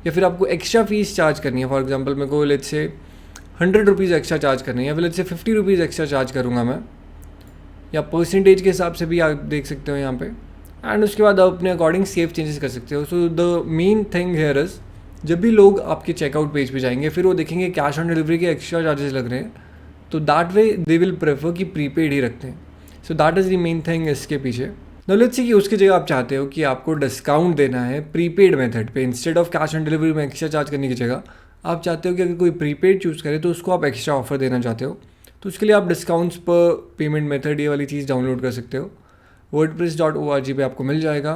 या फिर आपको एक्स्ट्रा फीस चार्ज करनी है। फॉर एग्जांपल मेरे को let's say 100 rupees extra charge करनी है, या फिर let's say 50 rupees extra charge करूँगा मैं, या परसेंटेज के हिसाब से भी आप देख सकते हो यहाँ पे। एंड उसके बाद आप अपने अकॉर्डिंग सेव चेंजेस कर सकते हो। So the main thing here is, जब भी लोग आपके चेकआउट पेज पे जाएंगे फिर वो देखेंगे कैश ऑन डिलीवरी के एक्स्ट्रा चार्जेस लग रहे हैं, तो that way they will prefer कि प्रीपेड ही रखते हैं। So that is the main thing इसके पीछे। नाउ लेट्स सी कि उसकी जगह आप चाहते हो कि आपको डिस्काउंट देना है प्रीपेड मेथड पे, instead of cash on delivery में एक्स्ट्रा चार्ज करने की जगह आप चाहते हो कि अगर कोई प्रीपेड चूज़ करे तो उसको आप एक्स्ट्रा ऑफर देना चाहते हो, तो उसके लिए आप डिस्काउंट्स पर पेमेंट मेथड ये वाली चीज़ डाउनलोड कर सकते हो। wordpress.org पे आपको मिल जाएगा।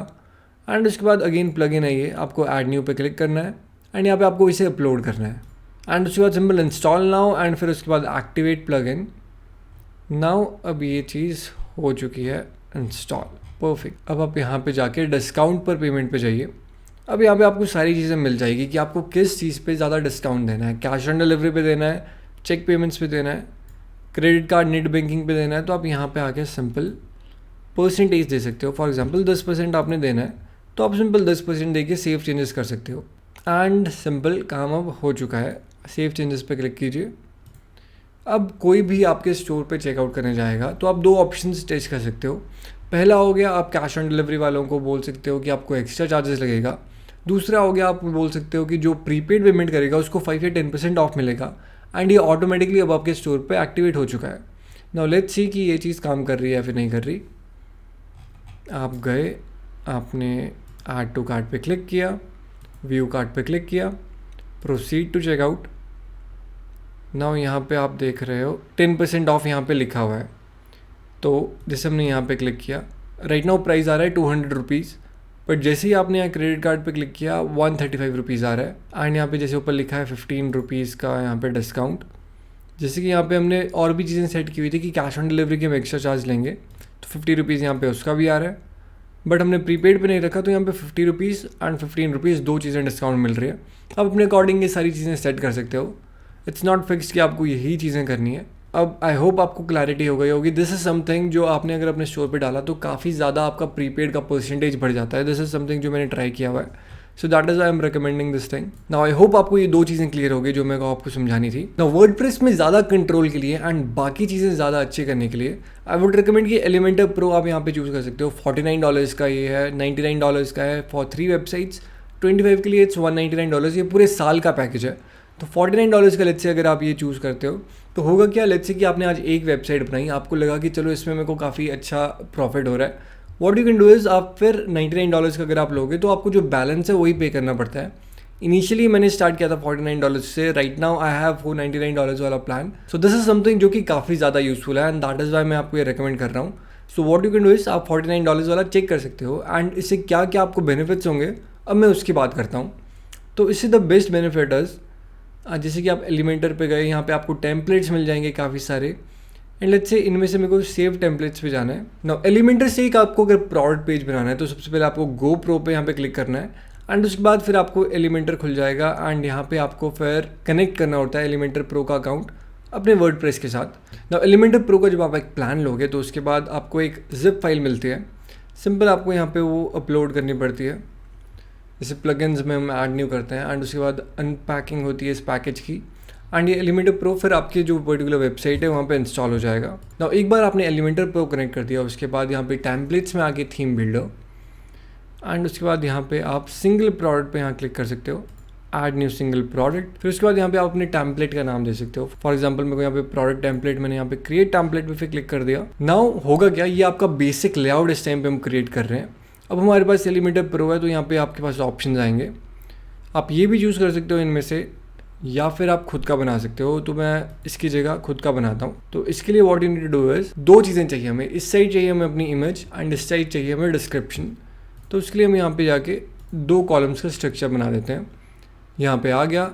एंड उसके बाद अगेन प्लगइन है, ये आपको ऐड न्यू पे क्लिक करना है एंड यहाँ पे आपको इसे अपलोड करना है एंड उसके बाद सिंपल इंस्टॉल नाउ एंड फिर उसके बाद एक्टिवेट प्लगइन नाउ। अब ये चीज़ हो चुकी है इंस्टॉल, परफेक्ट। अब आप यहाँ पे जाके डिस्काउंट पर पेमेंट पे जाइए। अब यहाँ पे आपको सारी चीज़ें मिल जाएगी कि आपको किस चीज़ पे ज़्यादा डिस्काउंट देना है, कैश ऑन डिलीवरी पे देना है, चेक पेमेंट्स पे देना है, क्रेडिट कार्ड नेट बैंकिंग पे देना है। तो आप यहाँ पे आके सिंपल परसेंटेज दे सकते हो। फॉर एग्जांपल 10% आपने देना है तो आप सिंपल 10% दे के सेव चेंजेस कर सकते हो एंड सिंपल काम अब हो चुका है। सेव चेंजेस पे क्लिक कीजिए। अब कोई भी आपके स्टोर पे चेकआउट करने जाएगा तो आप दो ऑप्शंस टेस्ट कर सकते हो। पहला हो गया, आप कैश ऑन डिलीवरी वालों को बोल सकते हो कि आपको एक्स्ट्रा चार्जेस लगेगा। दूसरा हो गया, आप बोल सकते हो कि जो प्रीपेड पेमेंट करेगा उसको 5 या 10% ऑफ मिलेगा एंड ये ऑटोमेटिकली अब आपके स्टोर पे एक्टिवेट हो चुका है। नाउ लेट्स सी कि ये चीज़ काम कर रही है या फिर नहीं कर रही। आप गए, आपने ऐड टू कार्ट पे क्लिक किया, व्यू कार्ट पे क्लिक किया, प्रोसीड टू चेकआउट। नाउ यहाँ पे आप देख रहे हो 10% ऑफ यहाँ पे लिखा हुआ है, तो जैसे हमने यहाँ पे क्लिक किया, राइट नाउ प्राइस आ रहा है 200 रुपीज़, बट जैसे ही आपने यहाँ क्रेडिट कार्ड पे क्लिक किया 135 रुपीज़ आ रहा है एंड यहाँ पे जैसे ऊपर लिखा है 15 रुपीज़ का यहाँ पे डिस्काउंट। जैसे कि यहाँ पे हमने और भी चीज़ें सेट की हुई थी कि कैश ऑन डिलीवरी के हम एक्स्ट्रा चार्ज लेंगे, तो 50 रुपीज़ यहाँ पे उसका भी आ रहा है, बट हमने प्रीपेड पे नहीं रखा तो यहाँ पे 50 रुपीज़ एंड 15 रुपीज़ दो चीज़ें डिस्काउंट मिल रही है। आप अपने अकॉर्डिंग ये सारी चीज़ें सेट कर सकते हो। इट्स नॉट फिक्स कि आपको यही चीज़ें करनी है। अब आई होप आपको क्लैरिटी हो गई होगी। दिस इज़ समथिंग जो आपने अगर अपने स्टोर पे डाला तो काफ़ी ज़्यादा आपका प्रीपेड का परसेंटेज बढ़ जाता है। दिस इज़ समथिंग जो मैंने ट्राई किया हुआ है, so that is I am recommending this thing. Now I hope आपको ये दो चीज़ें क्लियर हो गई जो मेरे को आपको समझानी थी। नाउ वर्डप्रेस में ज़्यादा कंट्रोल के लिए एंड बाकी चीज़ें ज़्यादा अच्छे करने के लिए आई वुड रिकमेंड कि एलिमेंटर प्रो आप यहाँ पे चूज़ कर सकते हो। $49 का ये है, $99 का है फॉर 3 वेबसाइट्स, 25 के लिए इट्स $199। ये पूरे साल का पैकेज है। तो $49 का लेट्स से अगर आप ये चूज़ करते हो तो होगा क्या, लेट्स से कि आपने आज एक वेबसाइट बनाई, आपको लगा कि चलो इसमें मेरे को काफ़ी अच्छा प्रॉफिट हो रहा है। What you can do is, आप फिर $99 का अगर आप लोगे तो आपको जो बैलेंस है वही पे करना पड़ता है। इनिशियली मैंने स्टार्ट किया था $49 से, राइट नाउ आई हैव वो $99 वाला plan. So this is something जो कि काफ़ी ज़्यादा यूजफुल है एंड दैट इज़ वाई मैं आपको ये रिकमेंड कर रहा हूँ। So what you can do is, आप $49 वाला चेक कर सकते हो एंड इससे क्या क्या आपको बेनिफिट्स होंगे अब मैं उसकी बात करता हूँ। तो इससे द बेस्ट बेनिफिट इज़, जैसे कि आप एलिमेंटर पे गए, यहाँ पे आपको टेम्पलेट्स मिल जाएंगे काफ़ी सारे एंड लेट्स से इनमें से मेरे को सेव टेम्पलेट्स पे जाना है। नाउ एलिमेंटर से एक आपको अगर प्रोडक्ट पेज बनाना है तो सबसे पहले आपको गो प्रो पे यहाँ पे क्लिक करना है एंड उसके बाद फिर आपको एलिमेंटर खुल जाएगा एंड यहाँ पे आपको फिर कनेक्ट करना होता है एलिमेंटर प्रो का अकाउंट अपने वर्डप्रेस के साथ। नाउ एलिमेंटर प्रो का जब आप एक प्लान लोगे तो उसके बाद आपको एक जिप फाइल मिलती है, सिंपल आपको यहाँ पे वो अपलोड करनी पड़ती है। जैसे प्लगइन्स में हम ऐड न्यू करते हैं एंड उसके बाद अनपैकिंग होती है इस पैकेज की एंड ये एलिमेंटर प्रो फिर आपकी जो पर्टिकुलर वेबसाइट है वहाँ पे इंस्टॉल हो जाएगा। नाउ एक बार आपने एलिमेंटर प्रो कनेक्ट कर दिया, उसके बाद यहाँ पे टेम्पलेट्स में आके थीम बिल्डर एंड उसके बाद यहाँ पे आप सिंगल प्रोडक्ट पे यहाँ क्लिक कर सकते हो, ऐड न्यू सिंगल प्रोडक्ट। फिर उसके बाद यहाँ पे आप अपने टेम्पलेट का नाम दे सकते हो। फॉर एग्जांपल मेरे को यहाँ पे प्रोडक्ट टेम्पलेट, मैंने यहाँ पे क्रिएट टेम्पलेट पे फिर क्लिक कर दिया। नाउ होगा क्या, ये आपका बेसिक लेआउट इस टाइम पे हम क्रिएट कर रहे हैं। अब हमारे पास एलिमेंटर प्रो है तो यहाँ पे आपके पास ऑप्शंस आएंगे, आप ये भी चूज़ कर सकते हो इनमें से, या फिर आप खुद का बना सकते हो। तो मैं इसकी जगह खुद का बनाता हूँ। तो इसके लिए what you need to do is, दो चीज़ें चाहिए हमें, इस साइड चाहिए हमें अपनी इमेज एंड इस साइड चाहिए हमें डिस्क्रिप्शन। तो इसके लिए हम यहाँ पे जाके 2 कॉलम्स का स्ट्रक्चर बना देते हैं। यहाँ पे आ गया।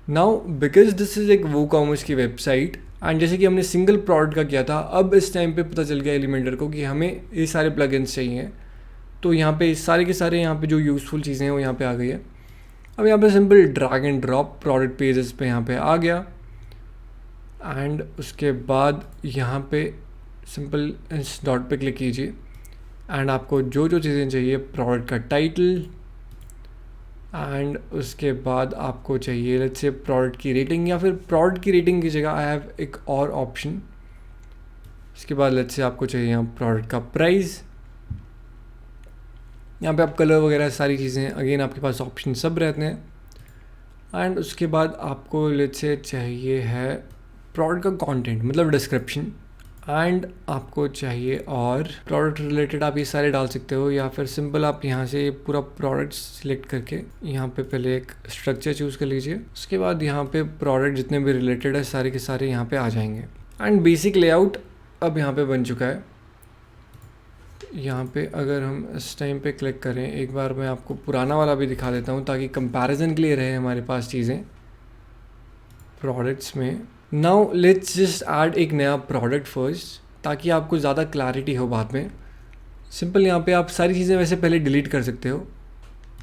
नाउ बिकॉज दिस इज़ एक वो कॉमर्स की वेबसाइट एंड जैसे कि हमने सिंगल प्रोडक्ट का किया था, अब इस टाइम पे पता चल गया एलिमेंटर को कि हमें ये सारे प्लगइन्स चाहिए। तो यहाँ पे सारे के सारे यहाँ पे जो यूज़फुल चीज़ें हैं वो यहाँ पे आ गई है। अब यहाँ पे simple drag and drop product pages पे यहाँ पे आ गया। एंड उसके बाद यहाँ पे सिंपल इस डॉट पे क्लिक कीजिए एंड आपको जो जो चीज़ें चाहिए, प्रोडक्ट का टाइटल, एंड उसके बाद आपको चाहिए लेट्स से प्रोडक्ट की रेटिंग, या फिर प्रोडक्ट की रेटिंग की जगह आई हैव एक और ऑप्शन। इसके बाद लेट्स से आपको चाहिए यहाँ प्रोडक्ट का प्राइस। यहाँ पे आप कलर वगैरह सारी चीज़ें अगेन आपके पास ऑप्शन सब रहते हैं। एंड उसके बाद आपको लेट्स से चाहिए है प्रोडक्ट का कंटेंट, मतलब डिस्क्रिप्शन, एंड आपको चाहिए और प्रोडक्ट रिलेटेड आप ये सारे डाल सकते हो, या फिर सिंपल आप यहाँ से पूरा प्रोडक्ट सिलेक्ट करके यहाँ पे पहले एक स्ट्रक्चर चूज़ कर लीजिए। उसके बाद यहाँ पे प्रोडक्ट जितने भी रिलेटेड है सारे के सारे यहाँ पे आ जाएंगे। एंड बेसिक लेआउट अब यहाँ पे बन चुका है। यहाँ पे अगर हम इस टाइम पे क्लिक करें, एक बार मैं आपको पुराना वाला भी दिखा देता हूँ ताकि कंपैरिजन के लिए रहे हमारे पास चीज़ें प्रोडक्ट्स में। नाउ लेट्स जस्ट ऐड एक नया प्रोडक्ट फर्स्ट ताकि आपको ज़्यादा क्लैरिटी हो बाद में। सिंपल यहाँ पे आप सारी चीज़ें वैसे पहले डिलीट कर सकते हो,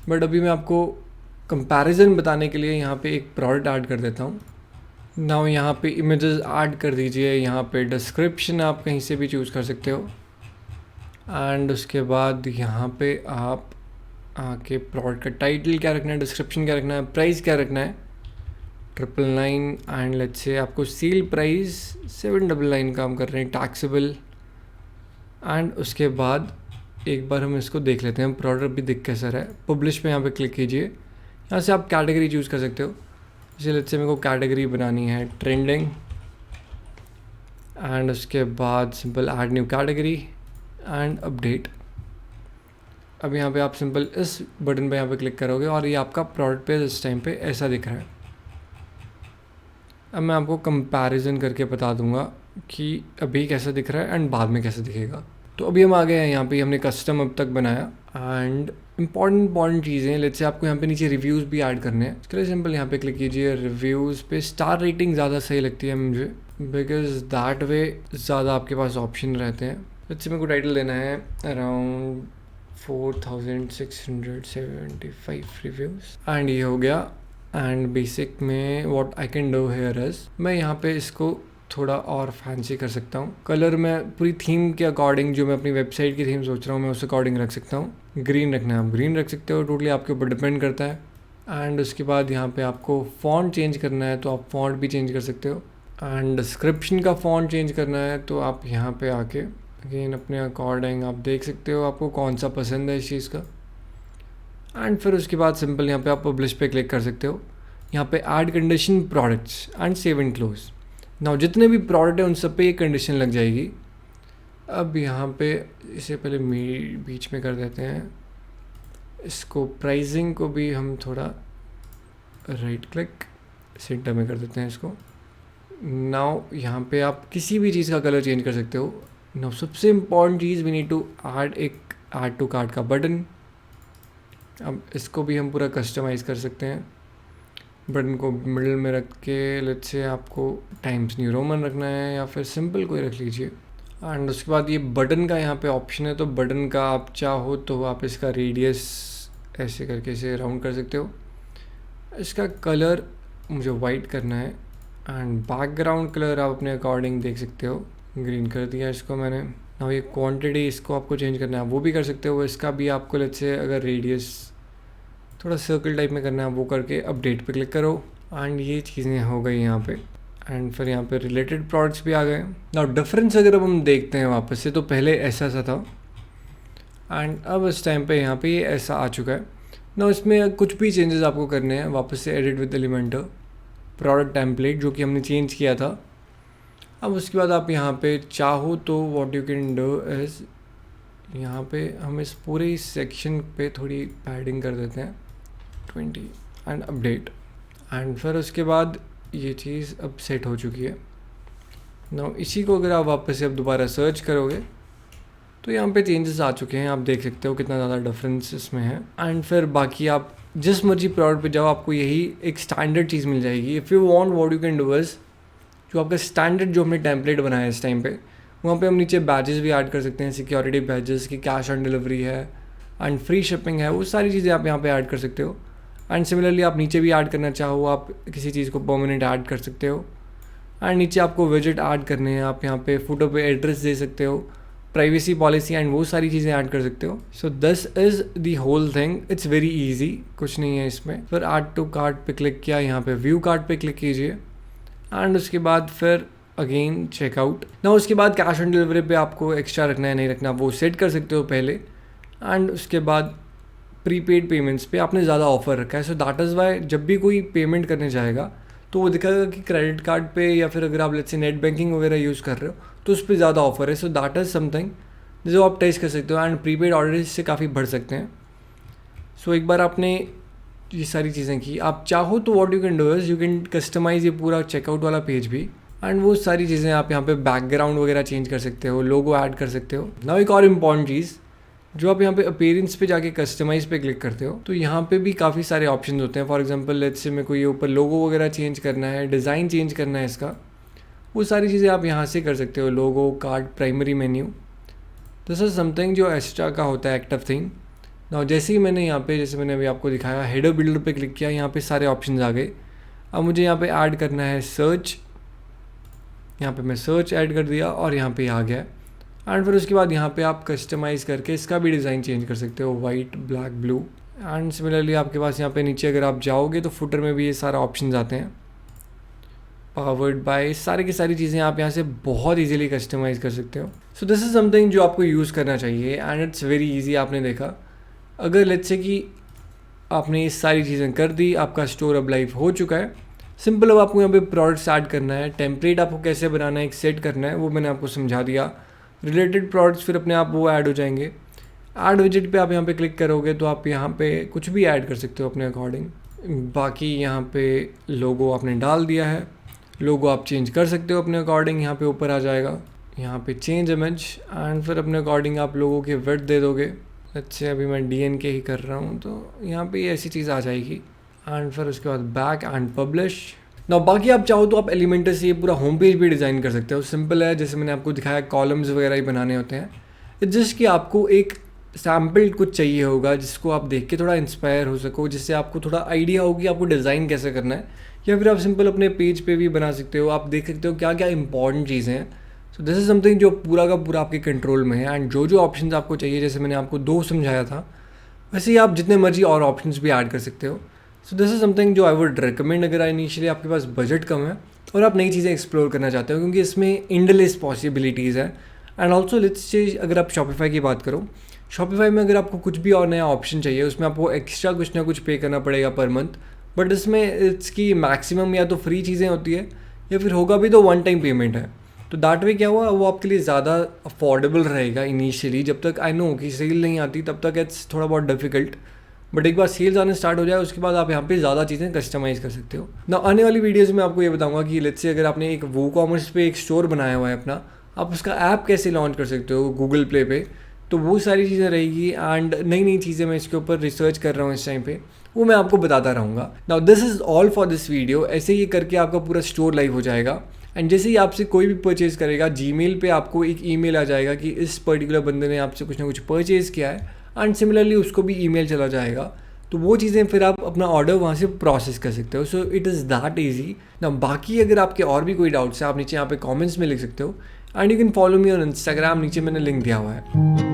बट अभी मैं आपको कंपैरिजन बताने के लिए यहाँ पे एक प्रोडक्ट ऐड कर देता हूँ। नाउ यहाँ पे इमेजेस ऐड कर दीजिए, यहाँ पे डिस्क्रिप्शन आप कहीं से भी चूज़ कर सकते हो। एंड उसके बाद यहाँ पे आप आके प्रोडक्ट का टाइटल क्या रखना है, डिस्क्रिप्शन क्या रखना है, प्राइस क्या रखना है 999, एंड लेट्स से आपको सेल प्राइस 799 काम कर रहे हैं, टैक्सेबल। एंड उसके बाद एक बार हम इसको देख लेते हैं प्रोडक्ट भी दिख कैसा रहा है। पब्लिश पे यहाँ पे क्लिक कीजिए, यहाँ से आप कैटेगरी चूज़ कर सकते हो। जैसे लेट्स से मेरे को कैटेगरी बनानी है ट्रेंडिंग, एंड उसके बाद simple add new category and update. अब यहाँ पे आप सिंपल इस बटन पे यहाँ पे क्लिक करोगे और ये आपका प्रोडक्ट पेज इस टाइम पे ऐसा दिख रहा है। अब मैं आपको कंपैरिजन करके बता दूंगा कि अभी कैसा दिख रहा है एंड बाद में कैसा दिखेगा। तो अभी हम आ गए हैं यहाँ पे, हमने कस्टम अब तक बनाया। एंड इंपॉर्टेंट चीज़ें, लेट्स से आपको यहाँ पे नीचे रिव्यूज़ भी ऐड करने हैं। इसके लिए सिंपल यहाँ पे क्लिक कीजिए, रिव्यूज़ पे स्टार रेटिंग ज़्यादा सही लगती है मुझे, बिकॉज दैट वे ज़्यादा आपके पास ऑप्शन रहते हैं। लेट्स से मेरे को टाइटल देना है अराउंड 4675 रिव्यूज़, एंड ये हो गया। एंड बेसिक में what I can do here is, मैं यहाँ पे इसको थोड़ा और फैंसी कर सकता हूँ। कलर मैं पूरी थीम के अकॉर्डिंग, जो मैं अपनी वेबसाइट की थीम सोच रहा हूँ मैं उस अकॉर्डिंग रख सकता हूँ। ग्रीन रखना है आप ग्रीन रख सकते हो, टोटली आपके ऊपर डिपेंड करता है। एंड उसके बाद यहाँ पे आपको फ़ॉन्ट चेंज करना है तो आप फ़ॉन्ट भी चेंज कर सकते हो। एंड डिस्क्रिप्शन का फ़ॉन्ट चेंज करना है तो आप यहाँ पे आके अगेन अपने अकॉर्डिंग आप देख सकते हो आपको कौन सा पसंद है इस चीज़ का। एंड फिर उसके बाद सिंपल यहाँ पे आप पब्लिश पे क्लिक कर सकते हो। यहाँ पे add condition products and save and close. Now जितने भी प्रोडक्ट हैं उन सब पे ये कंडीशन लग जाएगी। अब यहाँ पे इसे पहले बीच में कर देते हैं, इसको प्राइसिंग को भी हम थोड़ा राइट क्लिक सेंटर में कर देते हैं इसको। नाउ यहाँ पे आप किसी भी चीज़ का कलर चेंज कर सकते हो। नाउ सबसे इम्पॉर्टेंट चीज़, वी नीड टू ऐड एक ऐड टू कार्ट का बटन। अब इसको भी हम पूरा कस्टमाइज़ कर सकते हैं। बटन को मिडिल में रख के लेट्स से आपको टाइम्स न्यू रोमन रखना है या फिर सिंपल कोई रख लीजिए। एंड उसके बाद ये बटन का यहाँ पे ऑप्शन है, तो बटन का आप चाहो तो आप इसका रेडियस ऐसे करके इसे राउंड कर सकते हो। इसका कलर मुझे वाइट करना है एंड बैकग्राउंड कलर आप अपने अकॉर्डिंग देख सकते हो, ग्रीन कर दिया इसको मैंने। ना ये क्वांटिटी इसको आपको चेंज करना है वो भी कर सकते हो। इसका भी आपको लेट्स से अगर रेडियस थोड़ा सर्कल टाइप में करना है वो करके अपडेट पे क्लिक करो। एंड ये चीज़ें हो गई यहाँ पे। एंड फिर यहाँ पे रिलेटेड प्रोडक्ट्स भी आ गए। नाउ डिफरेंस अगर अब हम देखते हैं वापस से, तो पहले ऐसा सा था एंड अब इस टाइम पे यहाँ पे ये ऐसा आ चुका है। नाउ इसमें कुछ भी चेंजेस आपको करने हैं, वापस से edit with Elementor product template जो कि हमने चेंज किया था। अब उसके बाद आप यहाँ पे चाहो तो what you can do is, यहाँ पे हम इस पूरे सेक्शन पे थोड़ी पैडिंग कर देते हैं 20 एंड अपडेट। एंड फिर उसके बाद ये चीज़ अब सेट हो चुकी है। नाउ इसी को अगर आप वापस से अब दोबारा सर्च करोगे तो यहाँ पे चेंजेस आ चुके हैं, आप देख सकते हो कितना ज़्यादा डिफरेंस इसमें है। एंड फिर बाकी आप जिस मर्जी प्रोडक्ट पे जाओ आपको यही एक स्टैंडर्ड चीज़ मिल जाएगी। If you want what you can do is जो आपका स्टैंडर्ड जो हमने टेम्पलेट बनाया है इस टाइम पे, वहाँ पे हम नीचे बैजेस भी ऐड कर सकते हैं, सिक्योरिटी बैजेस की, कैश ऑन डिलीवरी है एंड फ्री शिपिंग है, वो सारी चीज़ें आप यहाँ पे ऐड कर सकते हो। एंड सिमिलरली आप नीचे भी ऐड करना चाहो, आप किसी चीज़ को परमानेंट ऐड कर सकते हो। एंड नीचे आपको विजिट ऐड करने हैं, आप यहाँ पे फुटर पे एड्रेस दे सकते हो, प्राइवेसी पॉलिसी एंड वो सारी चीज़ें ऐड कर सकते हो। So this is the whole thing, it's very easy, कुछ नहीं है इसमें। फिर ऐड टू कार्ट पे क्लिक किया, यहाँ पे व्यू कार्ट पे क्लिक कीजिए एंड उसके बाद फिर अगेन चेकआउट ना। उसके बाद कैश ऑन डिलीवरी पे आपको एक्स्ट्रा रखना है नहीं रखना वो सेट कर सकते हो पहले। एंड उसके बाद प्रीपेड पेमेंट्स पे आपने ज़्यादा ऑफर रखा है, सो दैट इज़ वाई जब भी कोई पेमेंट करने जाएगा तो वो दिखाएगा कि क्रेडिट कार्ड पे या फिर अगर आप लेट्स से नेट बैंकिंग वगैरह यूज़ कर रहे हो तो उस पर ज़्यादा ऑफर है। सो दैट इज़ समथिंग जो आप टेस्ट कर सकते हो एंड प्रीपेड ऑर्डर इससे काफ़ी बढ़ सकते हैं। सो एक बार आपने ये सारी चीज़ें की, आप चाहो तो what you can do is you can customize ये पूरा चेकआउट वाला पेज भी एंड वो सारी चीज़ें आप यहाँ पे बैकग्राउंड वगैरह चेंज कर सकते हो, लोगो ऐड कर सकते हो। नाउ एक और इम्पॉर्टेंट चीज़, जो आप यहाँ पे अपीयरेंस पे जाके कस्टमाइज़ पे क्लिक करते हो तो यहाँ पे भी काफ़ी सारे ऑप्शन होते हैं। फॉर एग्जांपल लेट्स से मेरे को ये ऊपर लोगो वगैरह चेंज करना है, डिज़ाइन चेंज करना है इसका, वो सारी चीज़ें आप यहाँ से कर सकते हो। Logo, card, primary menu, this is something जो एक्स्ट्रा का होता है, एक्टिव थिंग। नाउ जैसे ही मैंने यहाँ पे, जैसे मैंने अभी आपको दिखाया, हेडर बिल्डर पे क्लिक किया, यहाँ पे सारे ऑप्शन आ गए। अब मुझे यहाँ पे ऐड करना है सर्च, यहाँ पे मैं सर्च ऐड कर दिया और यहाँ पे आ गया। एंड फिर उसके बाद यहाँ पे आप कस्टमाइज़ करके इसका भी डिज़ाइन चेंज कर सकते हो, white, black, blue. And similarly आपके पास यहाँ पे नीचे अगर आप जाओगे तो फुटर में भी ये सारा ऑप्शन आते हैं, पावर्ड बाय, सारी की सारी चीज़ें आप यहाँ से बहुत इजीली कस्टमाइज़ कर सकते हो। सो दिस इज़ समथिंग जो आपको यूज़ करना चाहिए एंड इट्स वेरी इजी। आपने देखा, अगर लेट्स से कि आपने ये सारी चीज़ें कर दी, आपका स्टोर अब लाइव हो चुका है। सिंपल अब आपको यहाँ पे प्रोडक्ट्स ऐड करना है, टेम्पलेट आपको कैसे बनाना है, एक सेट करना है, वो मैंने आपको समझा दिया। रिलेटेड प्रोडक्ट्स फिर अपने आप वो ऐड हो जाएंगे। ऐड विजिट पे आप यहाँ पे क्लिक करोगे तो आप यहाँ पे कुछ भी ऐड कर सकते हो अपने अकॉर्डिंग। बाकी यहाँ पे लोगो आपने डाल दिया है, लोगो आप चेंज कर सकते हो अपने अकॉर्डिंग, यहाँ पे ऊपर आ जाएगा। यहाँ पे चेंज इमेज एंड फिर अपने अकॉर्डिंग आप लोगों के विड्थ दे दोगे। अच्छा अभी मैं DN के ही कर रहा हूँ तो यहाँ पे ऐसी चीज़ आ जाएगी। एंड फिर उसके बाद बैक एंड पब्लिश। ना बाकी आप चाहो तो आप एलिमेंटर से ये पूरा होम पेज भी डिज़ाइन कर सकते हो। सिंपल है, जैसे मैंने आपको दिखाया, कॉलम्स वगैरह ही बनाने होते हैं। जस्ट कि आपको एक सैम्पल कुछ चाहिए होगा जिसको आप देख के थोड़ा इंस्पायर हो सको, जिससे आपको थोड़ा आइडिया होगी आपको डिज़ाइन कैसे करना है। या फिर आप सिंपल अपने पेज पे भी बना सकते हो, आप देख सकते हो क्या क्या इंपॉर्टेंट चीज़ें हैं। सो दिस इज़ समथिंग जो पूरा का पूरा आपके कंट्रोल में है। एंड जो जो ऑप्शंस आपको चाहिए, जैसे मैंने आपको 2 समझाया था, वैसे ही आप जितने मर्जी और ऑप्शंस भी ऐड कर सकते हो। सो दिस इज़ समथिंग जो आई वुड रिकमेंड अगर इनिशियली आपके पास बजट कम है और आप नई चीज़ें एक्सप्लोर करना चाहते हो, क्योंकि इसमें एंडलेस पॉसिबिलिटीज़ है। एंड ऑल्सो लेट्स से अगर आप शॉपिफाई की बात करो, शॉपिफाई में अगर आपको कुछ भी और नया ऑप्शन चाहिए, उसमें आपको एक्स्ट्रा कुछ ना कुछ पे करना पड़ेगा पर मंथ। बट इसमें इसकी मैक्सिमम या तो फ्री चीज़ें होती है या फिर होगा भी तो वन टाइम पेमेंट है। तो दैट वे क्या हुआ, वो आपके लिए ज़्यादा अफोर्डेबल रहेगा इनिशियली। जब तक आई नो कि सेल नहीं आती तब तक इट्स थोड़ा बहुत डिफिकल्ट, बट एक बार सेल्स आने स्टार्ट हो जाए उसके बाद आप यहाँ पे ज़्यादा चीज़ें कस्टमाइज़ कर सकते हो। ना आने वाली वीडियोज़ में आपको ये बताऊंगा कि लेट्स से अगर आपने एक वो कॉमर्स पे एक स्टोर बनाया हुआ है अपना, आप उसका ऐप कैसे लॉन्च कर सकते हो गूगल प्ले पे, तो वो सारी चीज़ें रहेगी। एंड नई नई चीज़ें मैं इसके ऊपर रिसर्च कर रहा हूँ इस टाइम पे, वो मैं आपको बताता रहूँगा। Now this is all for this video. ऐसे ही करके आपका पूरा स्टोर लाइव हो जाएगा। एंड जैसे ही आपसे कोई भी परचेज़ करेगा, जीमेल पे आपको एक ईमेल आ जाएगा कि इस पर्टिकुलर बंदे ने आपसे कुछ ना कुछ परचेज़ किया है, एंड सिमिलरली उसको भी ईमेल चला जाएगा। तो वो चीज़ें फिर आप अपना ऑर्डर वहाँ से प्रोसेस कर सकते हो। So it is that easy ना। बाकी अगर आपके और भी कोई डाउट्स है, आप नीचे यहाँ पे कमेंट्स में लिख सकते हो। And you can follow me on Instagram, नीचे मैंने लिंक दिया हुआ है।